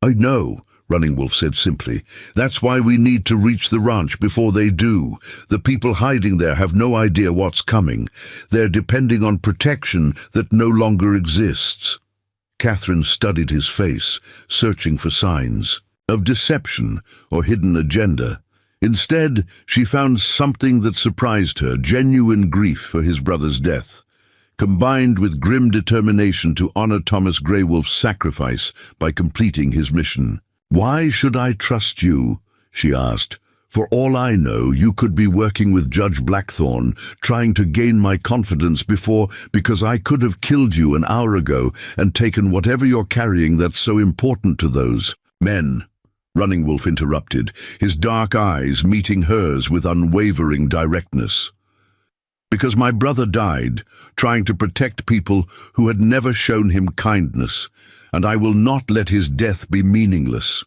I know, Running Wolf said simply. That's why we need to reach the ranch before they do. The people hiding there have no idea what's coming. They're depending on protection that no longer exists. Catherine studied his face, searching for signs of deception or hidden agenda. Instead, she found something that surprised her, genuine grief for his brother's death, combined with grim determination to honor Thomas Grey Wolf's sacrifice by completing his mission. Why should I trust you? She asked. For all I know, you could be working with Judge Blackthorn, trying to gain my confidence because I could have killed you an hour ago and taken whatever you're carrying that's so important to those men. Running Wolf interrupted, his dark eyes meeting hers with unwavering directness. Because my brother died, trying to protect people who had never shown him kindness, and I will not let his death be meaningless.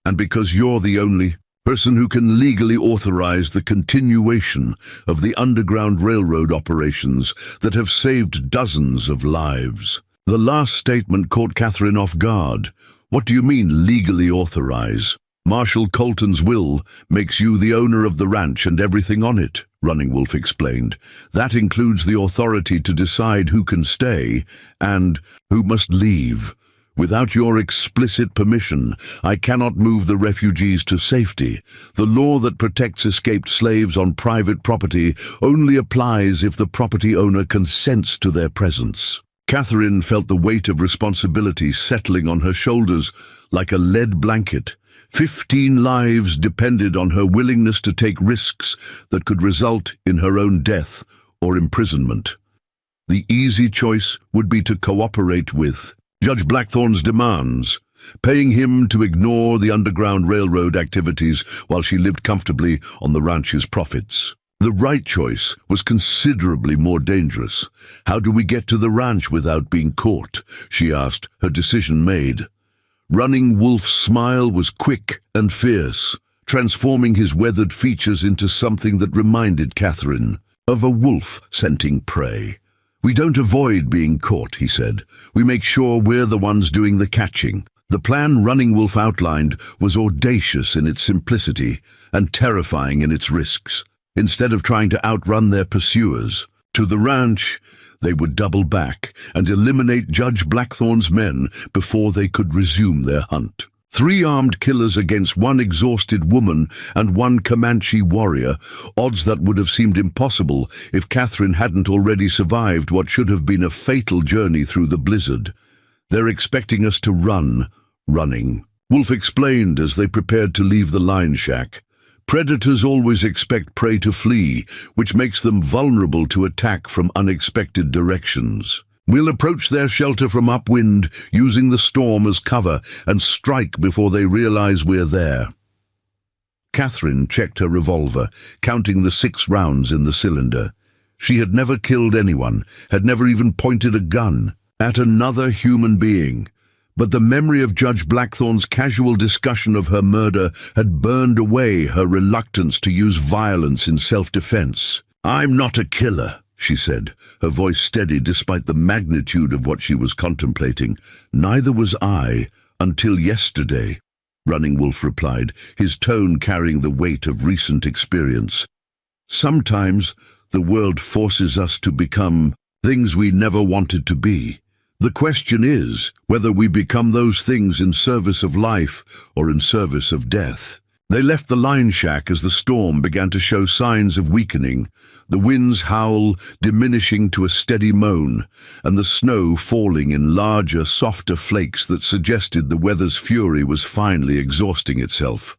And because you're the only person who can legally authorize the continuation of the Underground Railroad operations that have saved dozens of lives. The last statement caught Catherine off guard. What do you mean, legally authorize? Marshal Colton's will makes you the owner of the ranch and everything on it, Running Wolf explained. That includes the authority to decide who can stay and who must leave. Without your explicit permission, I cannot move the refugees to safety. The law that protects escaped slaves on private property only applies if the property owner consents to their presence. Catherine felt the weight of responsibility settling on her shoulders like a lead blanket. 15 lives depended on her willingness to take risks that could result in her own death or imprisonment. The easy choice would be to cooperate with Judge Blackthorn's demands, paying him to ignore the Underground Railroad activities while she lived comfortably on the ranch's profits. The right choice was considerably more dangerous. How do we get to the ranch without being caught? She asked, her decision made. Running Wolf's smile was quick and fierce, transforming his weathered features into something that reminded Catherine of a wolf scenting prey. We don't avoid being caught, he said. We make sure we're the ones doing the catching. The plan Running Wolf outlined was audacious in its simplicity and terrifying in its risks. instead of trying to outrun their pursuers. To the ranch, they would double back and eliminate Judge Blackthorn's men before they could resume their hunt. 3 armed killers against 1 exhausted woman and 1 Comanche warrior, odds that would have seemed impossible if Catherine hadn't already survived what should have been a fatal journey through the blizzard. "They're expecting us to run." "Running," Wolf explained as they prepared to leave the line shack. "Predators always expect prey to flee, which makes them vulnerable to attack from unexpected directions. We'll approach their shelter from upwind, using the storm as cover, and strike before they realize we're there." Catherine checked her revolver, counting the 6 rounds in the cylinder. She had never killed anyone, had never even pointed a gun at another human being. But the memory of Judge Blackthorn's casual discussion of her murder had burned away her reluctance to use violence in self-defense. "I'm not a killer," she said, her voice steady despite the magnitude of what she was contemplating. "Neither was I, until yesterday," Running Wolf replied, his tone carrying the weight of recent experience. "Sometimes the world forces us to become things we never wanted to be. The question is whether we become those things in service of life or in service of death." They left the line shack as the storm began to show signs of weakening, the wind's howl diminishing to a steady moan, and the snow falling in larger, softer flakes that suggested the weather's fury was finally exhausting itself.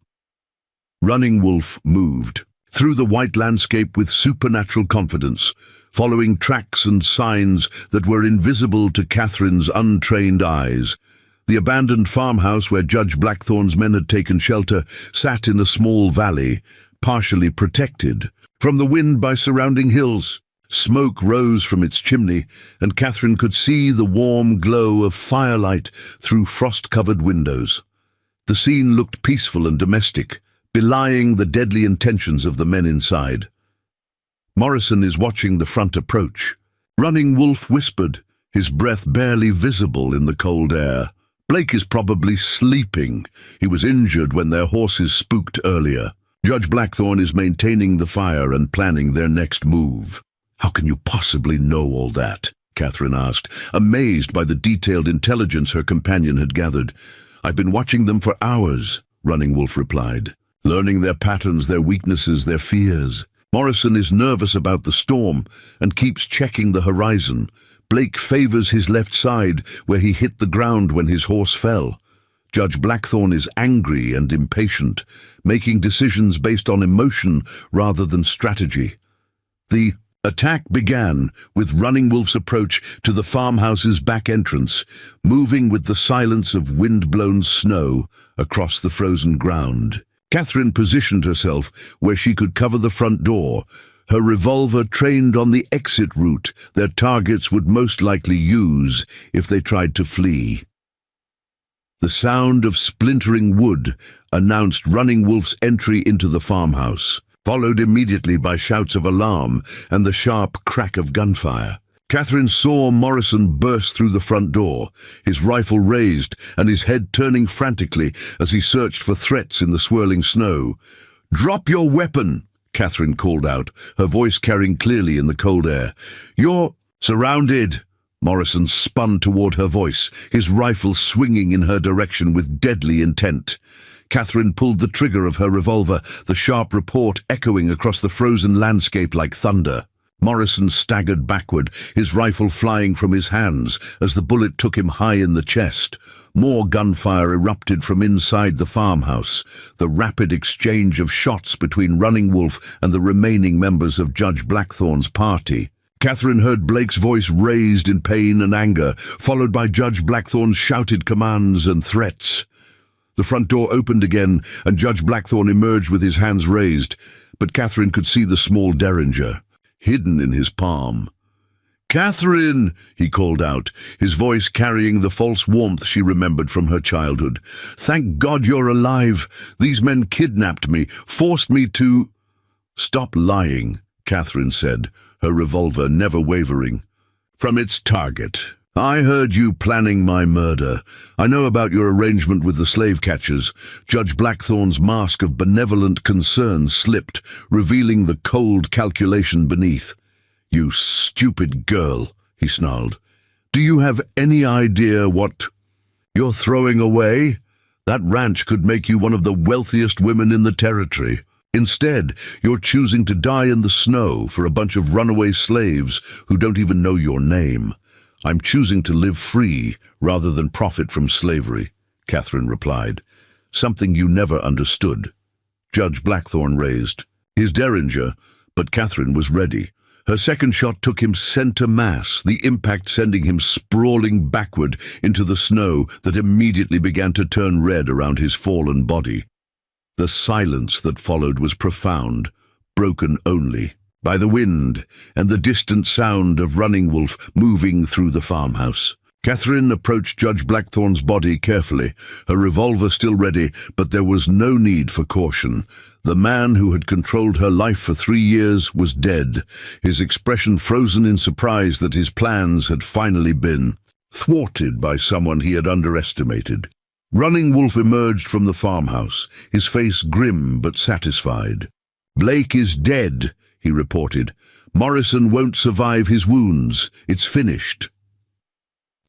Running Wolf moved through the white landscape with supernatural confidence, following tracks and signs that were invisible to Catherine's untrained eyes. The abandoned farmhouse where Judge Blackthorn's men had taken shelter sat in a small valley, partially protected from the wind by surrounding hills. Smoke rose from its chimney, and Catherine could see the warm glow of firelight through frost-covered windows. The scene looked peaceful and domestic, belying the deadly intentions of the men inside. "Morrison is watching the front approach," Running Wolf whispered, his breath barely visible in the cold air. "Blake is probably sleeping. He was injured when their horses spooked earlier. Judge Blackthorn is maintaining the fire and planning their next move." "How can you possibly know all that?" Catherine asked, amazed by the detailed intelligence her companion had gathered. "I've been watching them for hours," Running Wolf replied, "learning their patterns, their weaknesses, their fears. Morrison is nervous about the storm and keeps checking the horizon. Blake favors his left side, where he hit the ground when his horse fell. Judge Blackthorn is angry and impatient, making decisions based on emotion rather than strategy." The attack began with Running Wolf's approach to the farmhouse's back entrance, moving with the silence of wind-blown snow across the frozen ground. Catherine positioned herself where she could cover the front door, her revolver trained on the exit route their targets would most likely use if they tried to flee. The sound of splintering wood announced Running Wolf's entry into the farmhouse, followed immediately by shouts of alarm and the sharp crack of gunfire. Catherine saw Morrison burst through the front door, his rifle raised and his head turning frantically as he searched for threats in the swirling snow. "Drop your weapon!" Catherine called out, her voice carrying clearly in the cold air. "You're surrounded!" Morrison spun toward her voice, his rifle swinging in her direction with deadly intent. Catherine pulled the trigger of her revolver, the sharp report echoing across the frozen landscape like thunder. Morrison staggered backward, his rifle flying from his hands as the bullet took him high in the chest. More gunfire erupted from inside the farmhouse, the rapid exchange of shots between Running Wolf and the remaining members of Judge Blackthorn's party. Catherine heard Blake's voice raised in pain and anger, followed by Judge Blackthorn's shouted commands and threats. The front door opened again, and Judge Blackthorn emerged with his hands raised, but Catherine could see the small derringer hidden in his palm. "Catherine!" he called out, his voice carrying the false warmth she remembered from her childhood. "Thank God you're alive. These men kidnapped me, forced me to—" "Stop lying," Catherine said, her revolver never wavering. "From its target. I heard you planning my murder. I know about your arrangement with the slave catchers. Judge Blackthorn's mask of benevolent concern slipped, revealing the cold calculation beneath. You stupid girl, he snarled. Do you have any idea what you're throwing away? That ranch could make you one of the wealthiest women in the territory. Instead, you're choosing to die in the snow for a bunch of runaway slaves who don't even know your name. I'm choosing to live free rather than profit from slavery, Catherine replied. Something you never understood. Judge Blackthorn raised his derringer, but Catherine was ready. Her second shot took him center mass, the impact sending him sprawling backward into the snow that immediately began to turn red around his fallen body. The silence that followed was profound, broken only by the wind and the distant sound of Running Wolf moving through the farmhouse. Catherine approached Judge Blackthorn's body carefully, her revolver still ready, but there was no need for caution. The man who had controlled her life for 3 years was dead, his expression frozen in surprise that his plans had finally been thwarted by someone he had underestimated. Running Wolf emerged from the farmhouse, his face grim but satisfied. Blake is dead, he reported. Morrison won't survive his wounds. It's finished.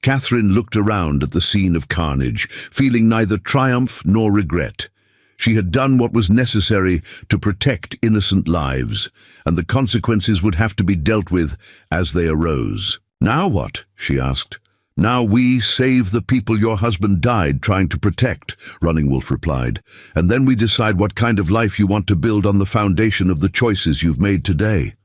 Catherine looked around at the scene of carnage, feeling neither triumph nor regret. She had done what was necessary to protect innocent lives, and the consequences would have to be dealt with as they arose. Now what? She asked. Now we save the people your husband died trying to protect, Running Wolf replied, and then we decide what kind of life you want to build on the foundation of the choices you've made today.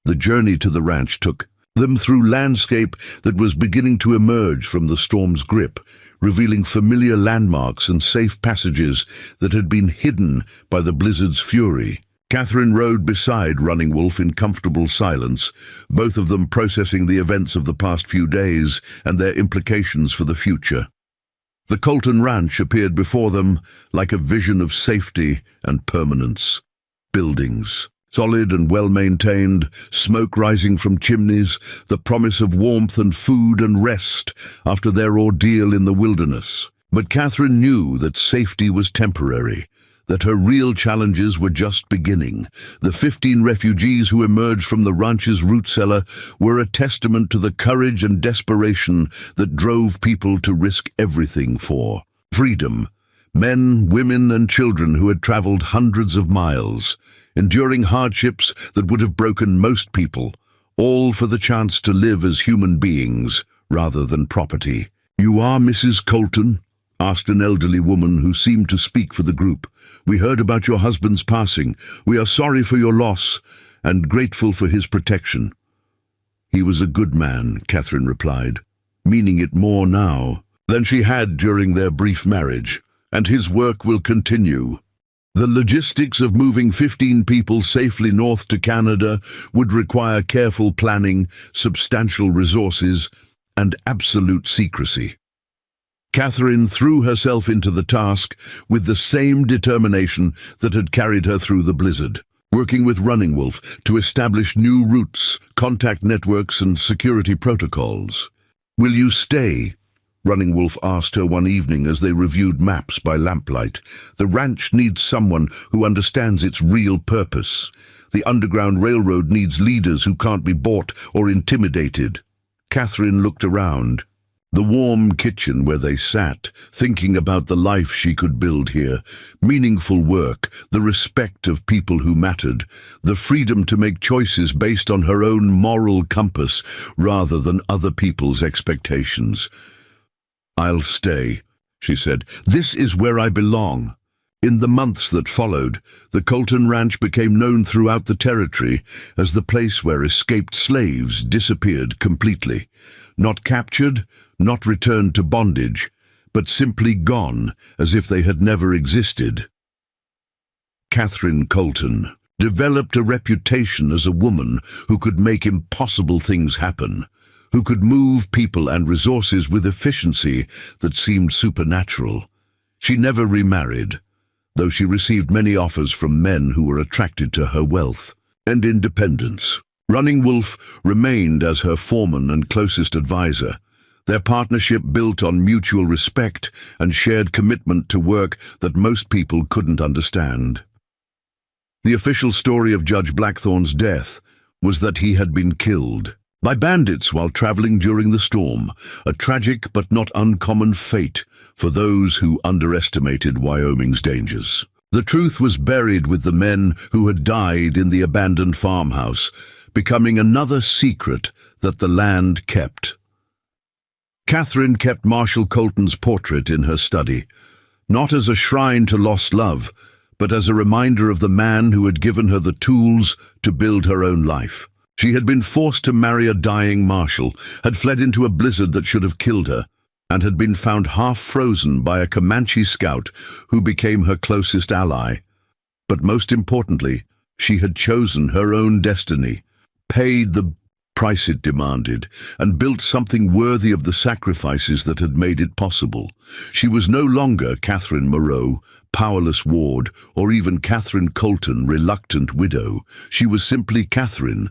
The journey to the ranch took them through landscape that was beginning to emerge from the storm's grip, revealing familiar landmarks and safe passages that had been hidden by the blizzard's fury. Catherine rode beside Running Wolf in comfortable silence, both of them processing the events of the past few days and their implications for the future. The Colton Ranch appeared before them like a vision of safety and permanence. Buildings, solid and well-maintained, smoke rising from chimneys, the promise of warmth and food and rest after their ordeal in the wilderness. But Catherine knew that safety was temporary, that her real challenges were just beginning. The 15 refugees who emerged from the ranch's root cellar were a testament to the courage and desperation that drove people to risk everything for freedom. Men, women, and children who had traveled hundreds of miles, enduring hardships that would have broken most people, all for the chance to live as human beings rather than property. "You are Mrs. Colton?" asked an elderly woman who seemed to speak for the group. "We heard about your husband's passing. We are sorry for your loss and grateful for his protection." "He was a good man," Catherine replied, meaning it more now than she had during their brief marriage, "and his work will continue." The logistics of moving 15 people safely north to Canada would require careful planning, substantial resources, and absolute secrecy. Catherine threw herself into the task with the same determination that had carried her through the blizzard, working with Running Wolf to establish new routes, contact networks, and security protocols. "Will you stay?" Running Wolf asked her one evening as they reviewed maps by lamplight. "The ranch needs someone who understands its real purpose. The Underground Railroad needs leaders who can't be bought or intimidated." Catherine looked around. The warm kitchen where they sat, thinking about the life she could build here, meaningful work, the respect of people who mattered, the freedom to make choices based on her own moral compass rather than other people's expectations. "I'll stay," she said. "This is where I belong." In the months that followed, the Colton Ranch became known throughout the territory as the place where escaped slaves disappeared completely. Not captured, not returned to bondage, but simply gone as if they had never existed. Catherine Colton developed a reputation as a woman who could make impossible things happen, who could move people and resources with efficiency that seemed supernatural. She never remarried, though she received many offers from men who were attracted to her wealth and independence. Running Wolf remained as her foreman and closest advisor, their partnership built on mutual respect and shared commitment to work that most people couldn't understand. The official story of Judge Blackthorn's death was that he had been killed by bandits while traveling during the storm, a tragic but not uncommon fate for those who underestimated Wyoming's dangers. The truth was buried with the men who had died in the abandoned farmhouse, becoming another secret that the land kept. Catherine kept Marshal Colton's portrait in her study, not as a shrine to lost love, but as a reminder of the man who had given her the tools to build her own life. She had been forced to marry a dying Marshal, had fled into a blizzard that should have killed her, and had been found half-frozen by a Comanche scout who became her closest ally. But most importantly, she had chosen her own destiny, paid the price it demanded, and built something worthy of the sacrifices that had made it possible. She was no longer Catherine Moreau, powerless ward, or even Catherine Colton, reluctant widow. She was simply Catherine,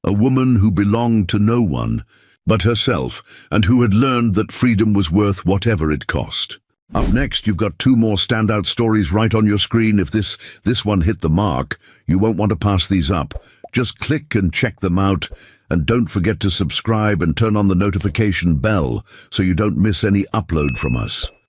a woman who belonged to no one but herself, and who had learned that freedom was worth whatever it cost. Up next, you've got two more standout stories right on your screen. If this one hit the mark, you won't want to pass these up. Just click and check them out, and don't forget to subscribe and turn on the notification bell so you don't miss any upload from us.